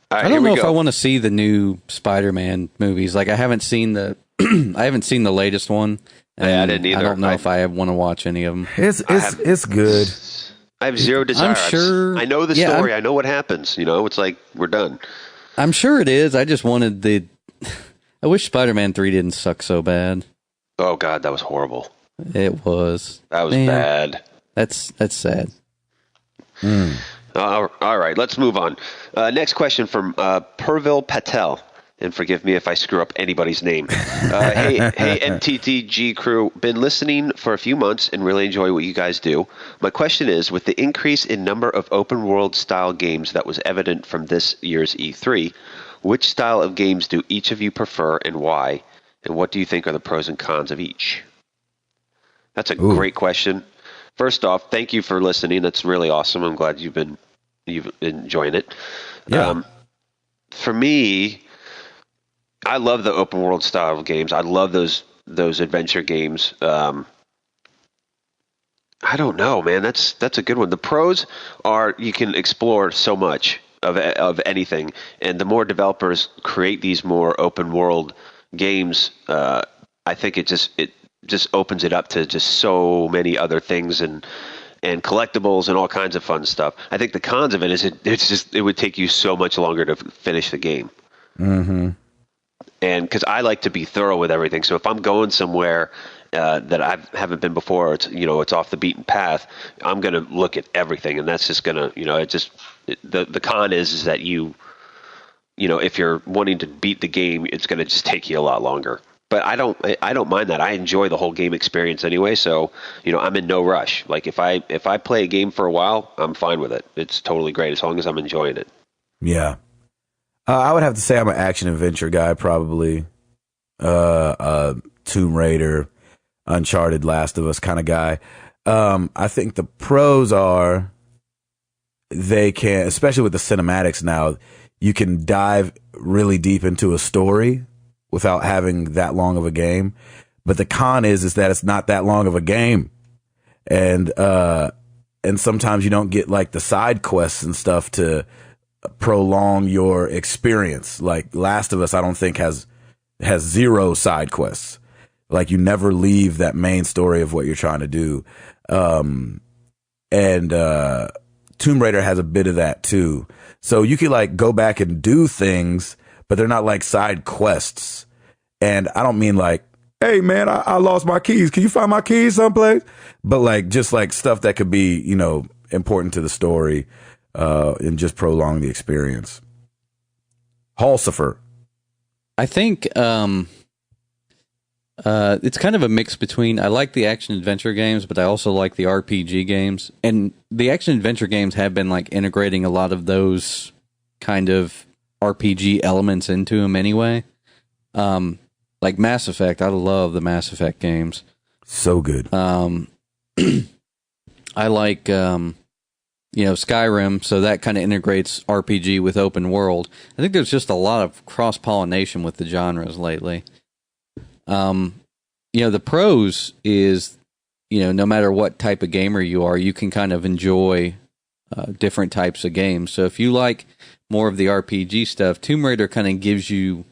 All right, I don't know if go. I want to see the new Spider-Man movies. Like I haven't seen the the latest one. Yeah, I didn't either. I don't know if I want to watch any of them. It's good. I have zero desire. I'm sure. I know the story. I know what happens. You know, it's like we're done. I'm sure it is. I just wanted I wish Spider-Man 3 didn't suck so bad. Oh God, that was horrible. It was. That was bad. That's sad. All right, let's move on. Next question from Pervil Patel. And forgive me if I screw up anybody's name. Hey, NTTG crew. Been listening for a few months and really enjoy what you guys do. My question is, with the increase in number of open world style games that was evident from this year's E3, which style of games do each of you prefer and why? And what do you think are the pros and cons of each? That's a great question. First off, thank you for listening. That's really awesome. I'm glad you've been enjoying it. Yeah. For me, I love the open world style of games. I love those adventure games. I don't know, man. That's a good one. The pros are you can explore so much of anything, and the more developers create these more open world games, I think it just opens it up to just so many other things and collectibles and all kinds of fun stuff. I think the cons of it is it would take you so much longer to finish the game. Mm-hmm. And because I like to be thorough with everything, so if I'm going somewhere that I haven't been before, it's off the beaten path, I'm going to look at everything, and that's just going to, the con is that if you're wanting to beat the game, it's going to just take you a lot longer. But I don't mind that. I enjoy the whole game experience anyway, so I'm in no rush. Like if I play a game for a while, I'm fine with it. It's totally great as long as I'm enjoying it. Yeah. I would have to say I'm an action adventure guy, probably. Tomb Raider. Uncharted, Last of Us kind of guy. I think the pros are they can, especially with the cinematics now, you can dive really deep into a story without having that long of a game. But the con is that it's not that long of a game. And sometimes you don't get like the side quests and stuff to prolong your experience. Like Last of Us, I don't think has 0 side quests. Like you never leave that main story of what you're trying to do. And Tomb Raider has a bit of that too. So you can like go back and do things, but they're not like side quests. And I don't mean like, hey man, I lost my keys. Can you find my keys someplace? But like, just like stuff that could be, you know, important to the story, and just prolong the experience. Halsifer. I think, it's kind of a mix between, I like the action adventure games, but I also like the RPG games. And the action adventure games have been like integrating a lot of those kind of RPG elements into them anyway. Like Mass Effect, I love the Mass Effect games. So good. I like, Skyrim, so that kind of integrates RPG with open world. I think there's just a lot of cross-pollination with the genres lately. The pros is, no matter what type of gamer you are, you can kind of enjoy different types of games. So if you like more of the RPG stuff, Tomb Raider kind of gives you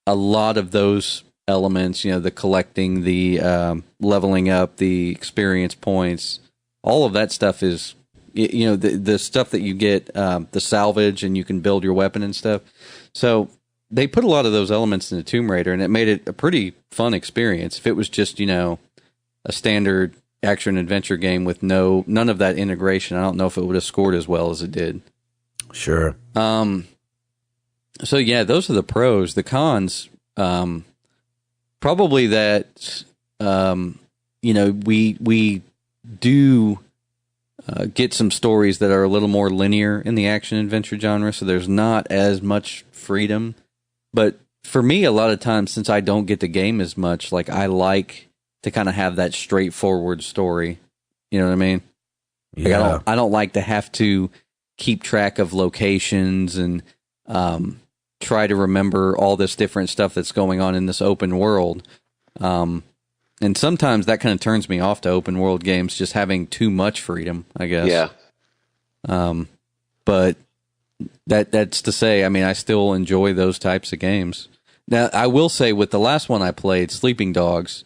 a lot of those elements, the collecting, the leveling up, the experience points, all of that stuff is, the stuff that you get, the salvage, and you can build your weapon and stuff. So they put a lot of those elements into Tomb Raider, and it made it a pretty fun experience. If it was just, a standard action adventure game with none of that integration, I don't know if it would have scored as well as it did. Sure. So yeah, those are the pros. The cons, probably that, we do get some stories that are a little more linear in the action adventure genre, so there's not as much freedom. But for me, a lot of times, since I don't get to game as much, like I like to kind of have that straightforward story. You know what I mean? Yeah. Like I don't like to have to keep track of locations and try to remember all this different stuff that's going on in this open world. And sometimes that kind of turns me off to open world games, just having too much freedom, I guess. Yeah. But that's to say, I mean, I still enjoy those types of games. Now, I will say with the last one I played, Sleeping Dogs,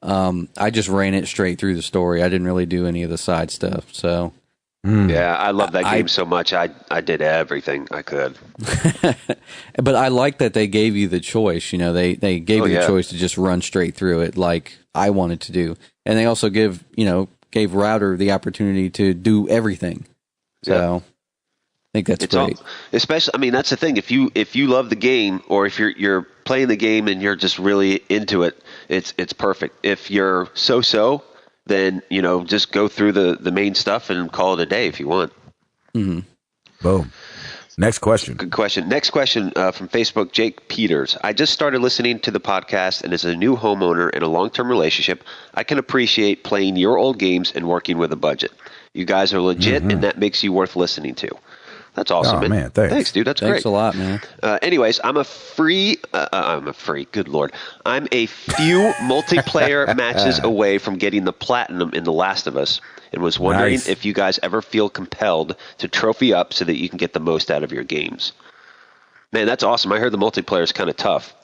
I just ran it straight through the story. I didn't really do any of the side stuff. So, yeah, I love that game so much. I did everything I could. But I like that they gave you the choice. They gave you the choice to just run straight through it, like I wanted to do, and they also gave Router the opportunity to do everything. So. I think that's great. Especially, I mean, that's the thing. If you love the game, or if you're playing the game and you're just really into it, it's perfect. If you're so, then just go through the main stuff and call it a day if you want. Mm-hmm. Boom. Next question. Good question. Next question from Facebook, Jake Peters. I just started listening to the podcast, and as a new homeowner in a long-term relationship, I can appreciate playing your old games and working with a budget. You guys are legit, and that makes you worth listening to. That's awesome, man. Man, thanks, dude. That's great. Thanks a lot, man. Anyways, I'm a free. Good Lord. I'm a few multiplayer matches away from getting the platinum in The Last of Us, and was wondering if you guys ever feel compelled to trophy up so that you can get the most out of your games. Man, that's awesome. I heard the multiplayer is kind of tough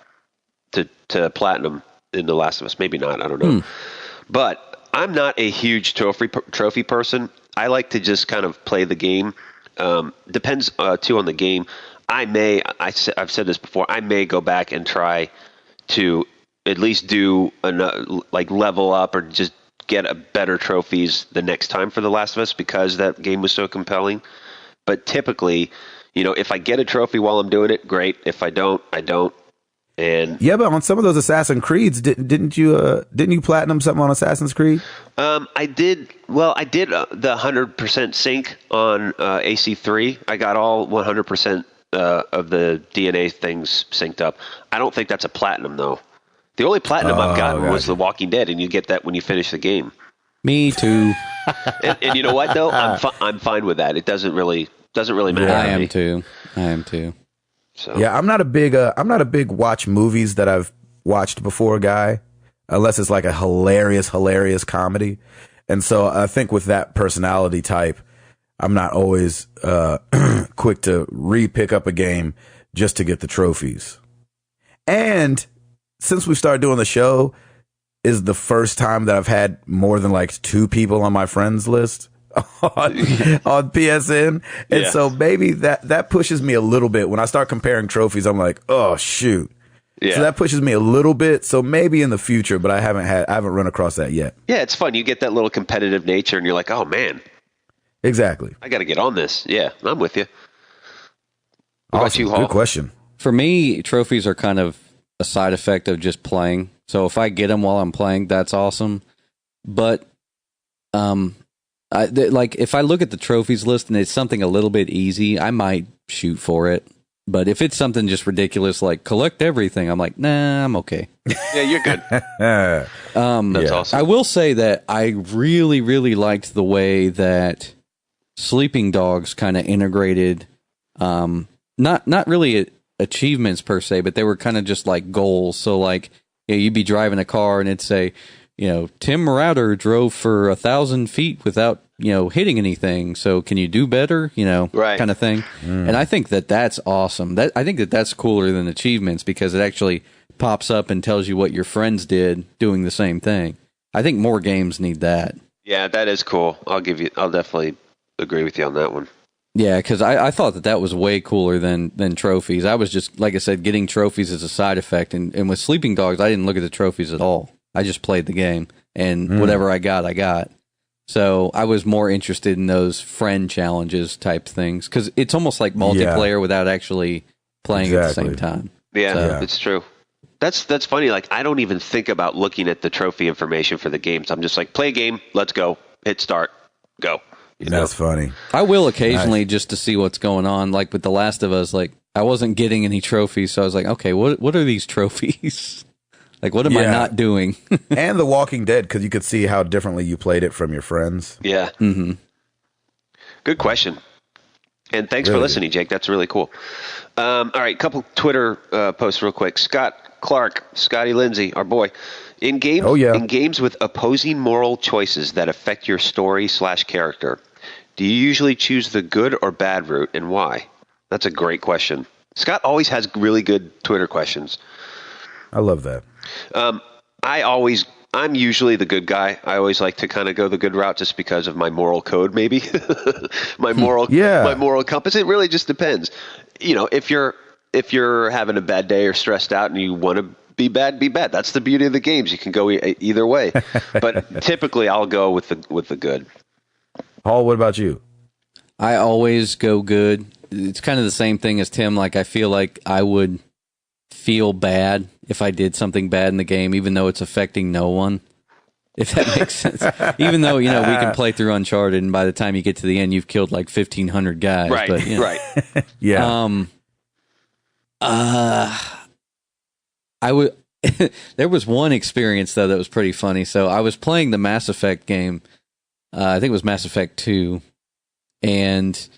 to platinum in The Last of Us. Maybe not. I don't know. But I'm not a huge trophy person. I like to just kind of play the game. Depends too on the game. I've said this before, I may go back and try to at least do like level up or just get a better trophies the next time for The Last of Us, because that game was so compelling. But typically, if I get a trophy while I'm doing it, great. If I don't, I don't. And yeah, but on some of those Assassin's Creeds, didn't you platinum something on Assassin's Creed? I did. Well, I did the 100% sync on AC3. I got all 100% of the DNA things synced up. I don't think that's a platinum though. The only platinum I've gotten was The Walking Dead, and you get that when you finish the game. Me too. And you know what though? I'm fine with that. It doesn't really matter. I am too. So. Yeah, I'm not a big watch movies that I've watched before guy, unless it's like a hilarious comedy. And so I think with that personality type, I'm not always quick to pick up a game just to get the trophies. And since we started doing the show, is the first time that I've had more than like 2 people on my friends list on PSN. And so maybe that pushes me a little bit. When I start comparing trophies, I'm like, oh shoot. Yeah. So that pushes me a little bit. So maybe in the future, but I haven't run across that yet. Yeah, it's fun. You get that little competitive nature and you're like, oh man. Exactly. I got to get on this. Yeah, I'm with you. What about you, Hall? Good question. For me, trophies are kind of a side effect of just playing. So if I get them while I'm playing, that's awesome. But if I look at the trophies list and it's something a little bit easy, I might shoot for it. But if it's something just ridiculous, like collect everything, I'm like, nah, I'm okay. Yeah, you're good. That's awesome. I will say that I really, really liked the way that Sleeping Dogs kind of integrated, not really achievements per se, but they were kind of just like goals. So like, you'd be driving a car and it'd say, Tim Marauder drove for 1,000 feet without, hitting anything. So can you do better? Right. Kind of thing. And I think that's awesome. I think that's cooler than achievements because it actually pops up and tells you what your friends did doing the same thing. I think more games need that. Yeah, that is cool. I'll definitely agree with you on that one. Yeah, because I thought that was way cooler than trophies. I was just, like I said, getting trophies as a side effect. And with Sleeping Dogs, I didn't look at the trophies at all. I just played the game. And whatever I got, I got. So I was more interested in those friend challenges type things. Because it's almost like multiplayer without actually playing at the same time. Yeah, it's true. That's funny. Like, I don't even think about looking at the trophy information for the games. I'm just like, play a game, let's go, hit start, go. That's funny. I will occasionally just to see what's going on. Like with The Last of Us, like I wasn't getting any trophies, so I was like, okay, what are these trophies? Like, what am I not doing? And The Walking Dead, because you could see how differently you played it from your friends. Yeah. Mm-hmm. Good question. And thanks for listening, Jake. That's really cool. All right, couple Twitter posts real quick. Scott Clark, Scotty Lindsay, our boy. In games with opposing moral choices that affect your story/character, do you usually choose the good or bad route, and why? That's a great question. Scott always has really good Twitter questions. I love that. I'm usually the good guy. I always like to kind of go the good route just because of my moral code, maybe my moral compass. It really just depends. If you're having a bad day or stressed out and you want to be bad, be bad. That's the beauty of the games. You can go either way. But typically, I'll go with the good. Paul, what about you? I always go good. It's kind of the same thing as Tim. Like I feel like I would feel bad if I did something bad in the game, even though it's affecting no one, if that makes sense. Even though, we can play through Uncharted and by the time you get to the end, you've killed like 1,500 guys. Right, but, right. Yeah. I would, there was one experience though that was pretty funny. So I was playing the Mass Effect game. I think it was Mass Effect 2 and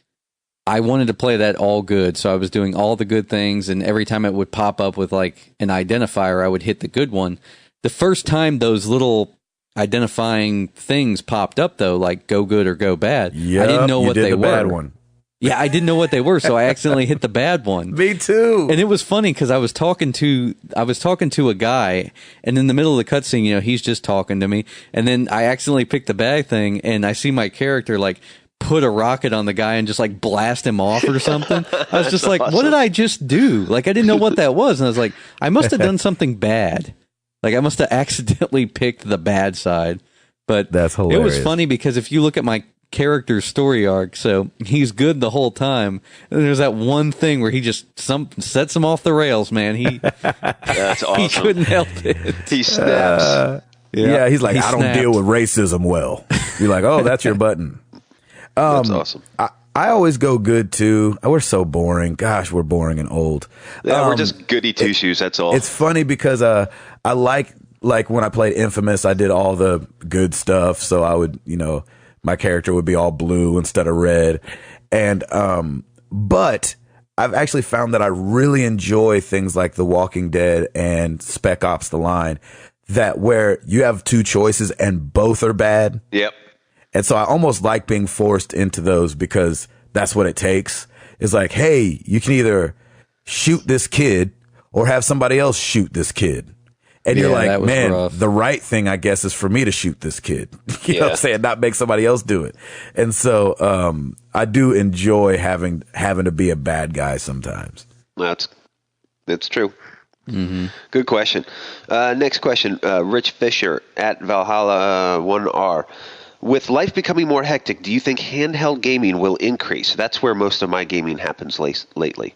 I wanted to play that all good, so I was doing all the good things, and every time it would pop up with like an identifier, I would hit the good one. The first time those little identifying things popped up, though, like go good or go bad, I didn't know what they were. Bad one. Yeah, I didn't know what they were, so I accidentally hit the bad one. Me too. And it was funny because I was talking to a guy, and in the middle of the cutscene, he's just talking to me, and then I accidentally picked the bad thing, and I see my character like put a rocket on the guy and just like blast him off or something. I was just like, awesome. What did I just do? Like, I didn't know what that was. And I was like, I must have done something bad. Like, I must have accidentally picked the bad side. But that's hilarious. It was funny because if you look at my character's story arc, so he's good the whole time. And there's that one thing where he just sets him off the rails, man. That's awesome. He couldn't help it. He snaps. Yeah, he's like, I don't deal with racism well. You're like, oh, that's your button. That's awesome. I always go good too. We're so boring. Gosh, we're boring and old. Yeah, we're just goody two shoes. That's all. It's funny because I like when I played Infamous, I did all the good stuff. So I would, my character would be all blue instead of red. And but I've actually found that I really enjoy things like The Walking Dead and Spec Ops: The Line, that where you have two choices and both are bad. Yep. And so I almost like being forced into those because that's what it takes. It's like, hey, you can either shoot this kid or have somebody else shoot this kid. And you're like, man, rough. The right thing, I guess, is for me to shoot this kid. You know what I'm saying? Not make somebody else do it. And so I do enjoy having to be a bad guy sometimes. That's true. Mm-hmm. Good question. Next question. Rich Fisher at Valhalla 1R. With life becoming more hectic, do you think handheld gaming will increase? That's where most of my gaming happens lately.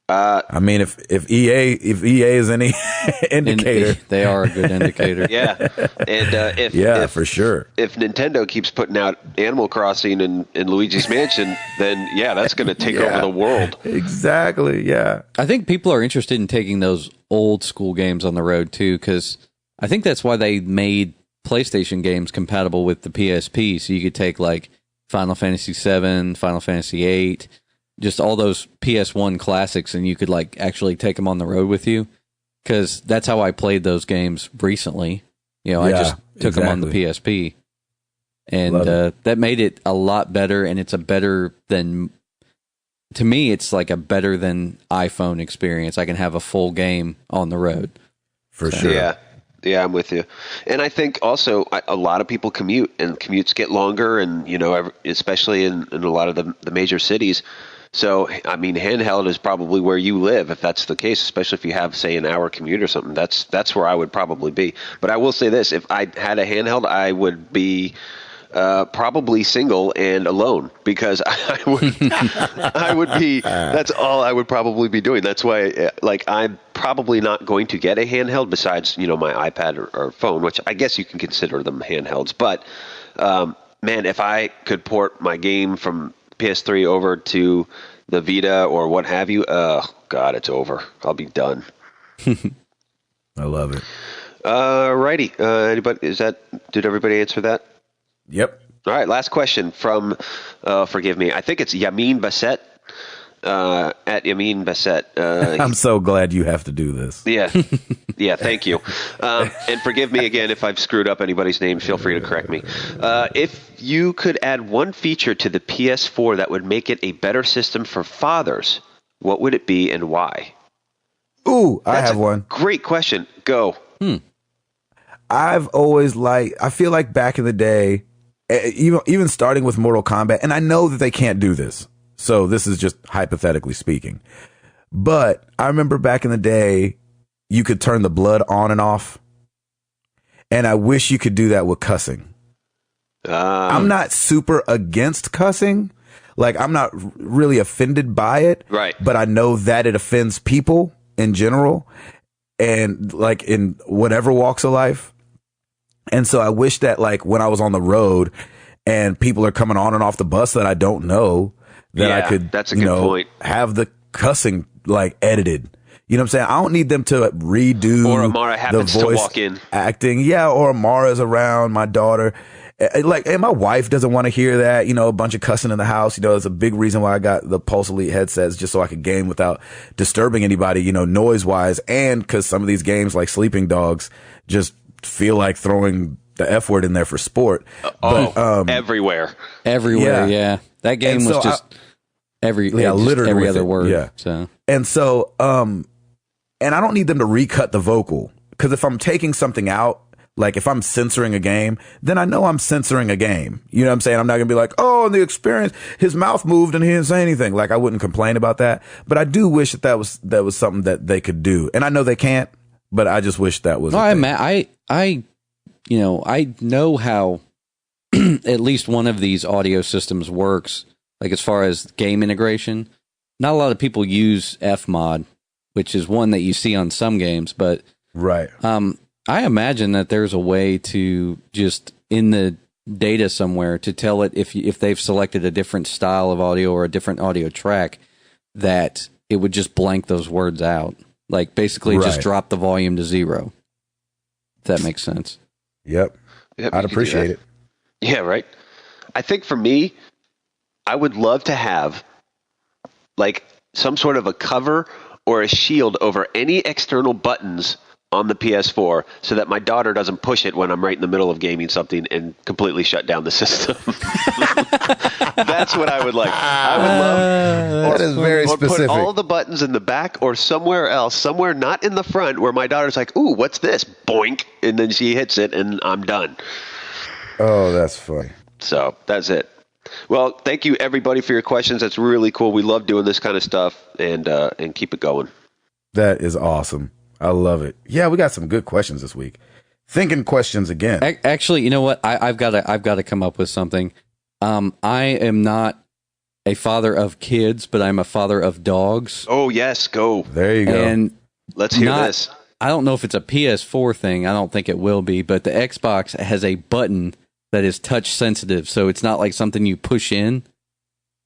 I mean, if EA is any indicator, they are a good indicator. Yeah, and if for sure, if Nintendo keeps putting out Animal Crossing and Luigi's Mansion, then that's going to take over the world. Exactly. Yeah, I think people are interested in taking those old school games on the road too, because I think that's why they made PlayStation games compatible with the PSP, so you could take like Final Fantasy VII, Final Fantasy VIII. Just all those PS1 classics, and you could like actually take them on the road with you. Because that's how I played those games recently. I just took them on the PSP, and that made it a lot better. And it's to me, it's like a better than iPhone experience. I can have a full game on the road. For sure. Yeah, I'm with you. And I think also a lot of people commute, and commutes get longer, and especially in a lot of the major cities. So, I mean, handheld is probably where you live, if that's the case, especially if you have, say, an hour commute or something. That's where I would probably be. But I will say this, if I had a handheld, I would be probably single and alone, because I would be, that's all I would probably be doing. That's why, I'm probably not going to get a handheld besides, my iPad or phone, which I guess you can consider them handhelds. But, man, if I could port my game from PS3 over to the Vita or what have you, God, it's over. I'll be done. I love it. Righty. Anybody? Did everybody answer that? Yep. All right. Last question from, forgive me, I think it's Yamin Bassett. At Yamin Bassett. I'm so glad you have to do this. Yeah. Thank you. And forgive me again if I've screwed up anybody's name. Feel free to correct me. If you could add one feature to the PS4 that would make it a better system for fathers, what would it be and why? Ooh, I have one. Great question. Go. I've always I feel like back in the day, even starting with Mortal Kombat, and I know that they can't do this, so this is just hypothetically speaking, but I remember back in the day, you could turn the blood on and off, and I wish you could do that with cussing. I'm not super against cussing. I'm not really offended by it. Right. But I know that it offends people in general, and in whatever walks of life. And so I wish that when I was on the road and people are coming on and off the bus that I don't know, that I could, that's a good point. Have the cussing edited. You know what I'm saying? I don't need them to redo or Amara happens the voice to walk in acting. Yeah, or Amara's around, my daughter. And my wife doesn't want to hear that, a bunch of cussing in the house. It's a big reason why I got the Pulse Elite headsets, just so I could game without disturbing anybody, noise wise. And because some of these games like Sleeping Dogs just feel like throwing the F word in there for sport. Everywhere. Yeah. That game was just literally every other word. Yeah. So. And so, and I don't need them to recut the vocal, because if I'm taking something out, if I'm censoring a game, then I know I'm censoring a game. You know what I'm saying? I'm not going to be like, oh, in the experience, his mouth moved and he didn't say anything. I wouldn't complain about that. But I do wish that was something that they could do. And I know they can't, but I just wish that was. No, I know how at least one of these audio systems works. As far as game integration, not a lot of people use Fmod, which is one that you see on some games, but right. I imagine that there's a way to just in the data somewhere to tell it if they've selected a different style of audio or a different audio track, that it would just blank those words out. Like basically just drop the volume to 0. If that makes sense. Yep. I'd appreciate it. Yeah, right. I think for me, I would love to have like some sort of a cover or a shield over any external buttons on the PS4 so that my daughter doesn't push it when I'm right in the middle of gaming something and completely shut down the system. That's what I would like. I would love that is very specific. Put all the buttons in the back or somewhere else, somewhere not in the front where my daughter's like, ooh, what's this? Boink. And then she hits it and I'm done. Oh, that's funny. So that's it. Well, thank you everybody for your questions. That's really cool. We love doing this kind of stuff and keep it going. That is awesome. I love it. Yeah, we got some good questions this week. Thinking questions again. Actually, you know what? I've got to come up with something. I am not a father of kids, but I'm a father of dogs. Oh yes, go. There you go. And let's hear this. I don't know if it's a PS4 thing. I don't think it will be, but the Xbox has a button that is touch sensitive, so it's not like something you push in.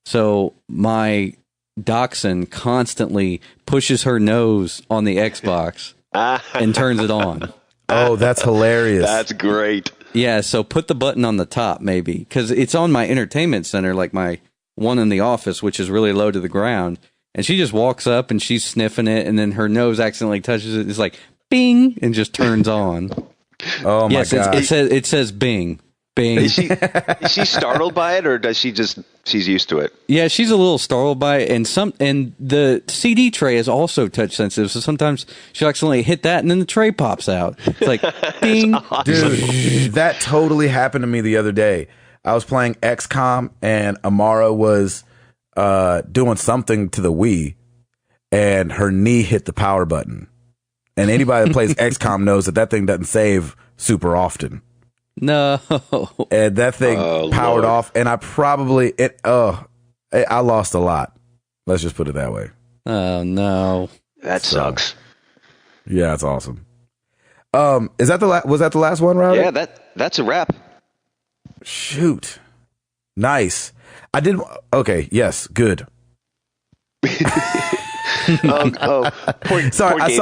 So my Dachshund constantly pushes her nose on the Xbox and turns it on. Oh, that's hilarious. That's great. Yeah, so put the button on the top maybe, because it's on my entertainment center, like my one in the office, which is really low to the ground. And she just walks up and she's sniffing it, and then her nose accidentally touches it. It's like, bing, and just turns on. Oh, my God. It says bing. Bing. Is she startled by it, or does she's used to it? Yeah, she's a little startled by it, and the CD tray is also touch sensitive, so sometimes she'll accidentally hit that, and then the tray pops out. It's like, bing. Awesome. Dude, that totally happened to me the other day. I was playing XCOM, and Amara was doing something to the Wii, and her knee hit the power button. And anybody that plays XCOM knows that thing doesn't save super often. No. And that thing powered off, and I lost a lot. Let's just put it that way. Oh no. That sucks. Yeah, that's awesome. Was that the last one, Riley? Yeah, that's a wrap. Shoot. Nice. Okay, yes, good. Sorry, I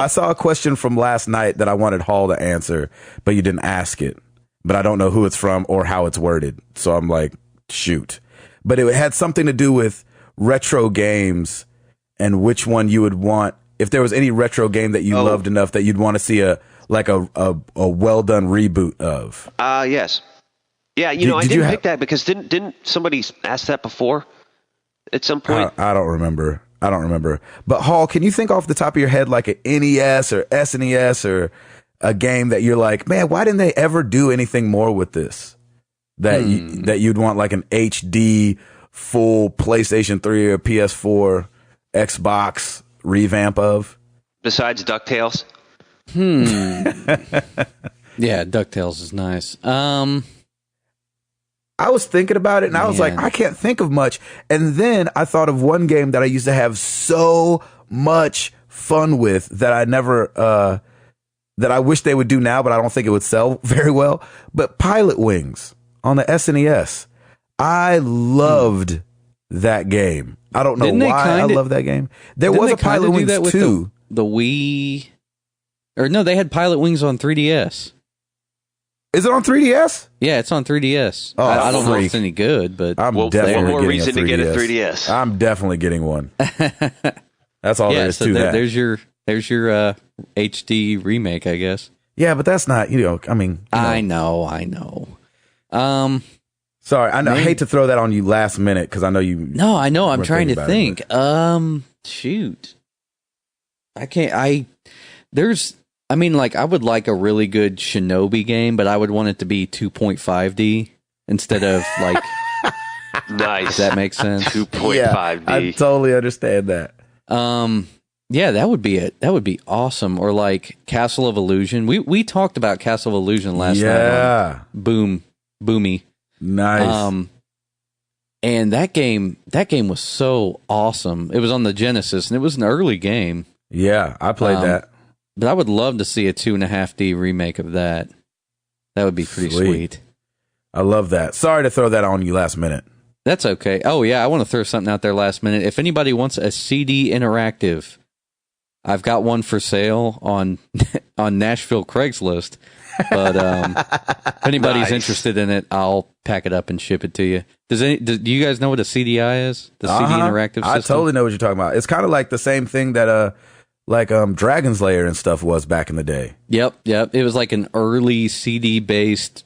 saw a question from last night that I wanted Hall to answer, but you didn't ask it. But I don't know who it's from or how it's worded. So I'm like, shoot. But it had something to do with retro games and which one you would want. If there was any retro game that you loved enough that you'd want to see a well done reboot of. Yes. Yeah, I didn't pick that because didn't somebody ask that before? At some point, I don't remember. But Hall, can you think off the top of your head like an NES or SNES or a game that you're like, man, why didn't they ever do anything more with this? That you'd want like an HD full PlayStation 3 or PS4, Xbox revamp of? Besides DuckTales? Yeah, DuckTales is nice. I was thinking about it, and I was like, I can't think of much. And then I thought of one game that I used to have so much fun with that I never, that I wish they would do now, but I don't think it would sell very well. But Pilot Wings on the SNES. I loved that game. I don't know why I love that game. There was a Pilot Wings 2. The Wii. Or no, they had Pilot Wings on 3DS. Is it on 3DS? Yeah, it's on 3DS. Oh, I don't know if it's any good, but I'm one more reason to get a 3DS. I'm definitely getting one. That's all there is to that. There's your HD remake, I guess. Yeah, but that's not, I know. Sorry, I hate to throw that on you last minute because I know you. No, I know. I'm trying to think. Shoot. I would like a really good Shinobi game, but I would want it to be 2.5D instead of like. Nice. Does that make sense? 2.5D. Yeah, I totally understand that. Yeah, that would be it. That would be awesome. Or like Castle of Illusion. We talked about Castle of Illusion last night. On Boomy. Nice. And that game was so awesome. It was on the Genesis, and it was an early game. Yeah, I played that. But I would love to see a 2.5D remake of that. That would be pretty sweet. I love that. Sorry to throw that on you last minute. That's okay. Oh, yeah, I want to throw something out there last minute. If anybody wants a CD interactive, I've got one for sale on Nashville Craigslist. But if anybody's interested in it, I'll pack it up and ship it to you. Do you guys know what a CDI is? The CD interactive system? I totally know what you're talking about. It's kind of like the same thing that Dragon's Lair and stuff was back in the day. Yep. It was like an early CD-based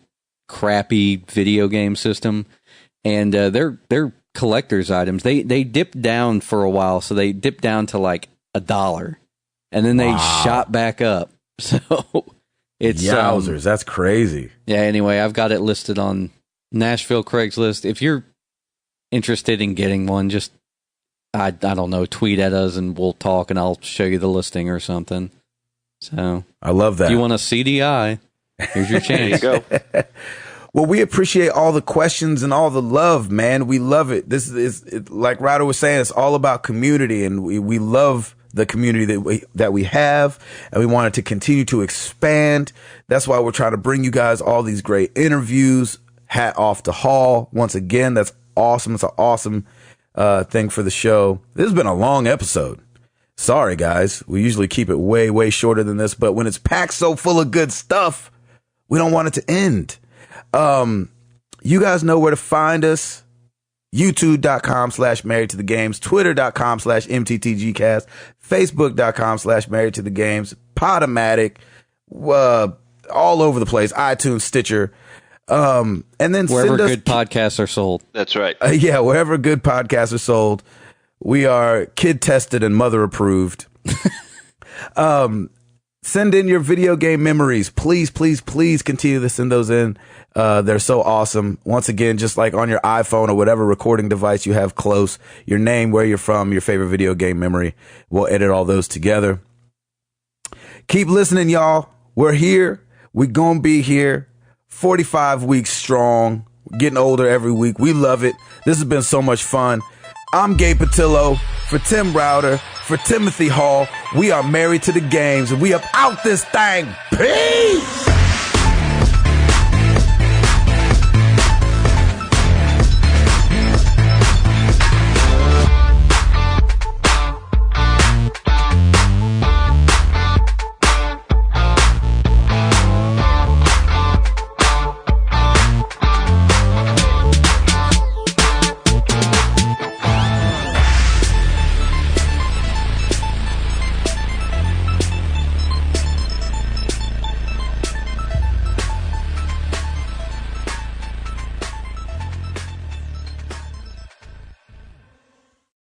crappy video game system. And they're collector's items. They dipped down for a while, so they dipped down to like $1. And then they shot back up. So it's yowzers, that's crazy. Yeah, anyway, I've got it listed on Nashville Craigslist. If you're interested in getting one, just I don't know, tweet at us and we'll talk and I'll show you the listing or something. So I love that. If you want a CDI, here's your chance. There you go. Well, we appreciate all the questions and all the love, man. We love it. This is like Ryder was saying, it's all about community, and we love the community that we have, and we want it to continue to expand. That's why we're trying to bring you guys all these great interviews. Hat off to Hall. Once again, that's awesome. It's an awesome thing for the show. This has been a long episode. Sorry, guys. We usually keep it way, way shorter than this, but when it's packed so full of good stuff, we don't want it to end. You guys know where to find us. YouTube.com/married to the games, Twitter.com/MTTGcast, Facebook.com/married to the games, Podomatic, all over the place, iTunes, Stitcher, and then wherever good podcasts are sold. That's right. Yeah, wherever good podcasts are sold. We are kid tested and mother approved. Send in your video game memories. Please, please, please continue to send those in. They're so awesome. Once again, just like on your iPhone or whatever recording device you have close, your name, where you're from, your favorite video game memory. We'll edit all those together. Keep listening, y'all. We're here. We're going to be here 45 weeks strong. We're getting older every week. We love it. This has been so much fun. I'm Gabe Patillo. For Tim Router, for Timothy Hall, we are married to the games, and we up out this thing. Peace!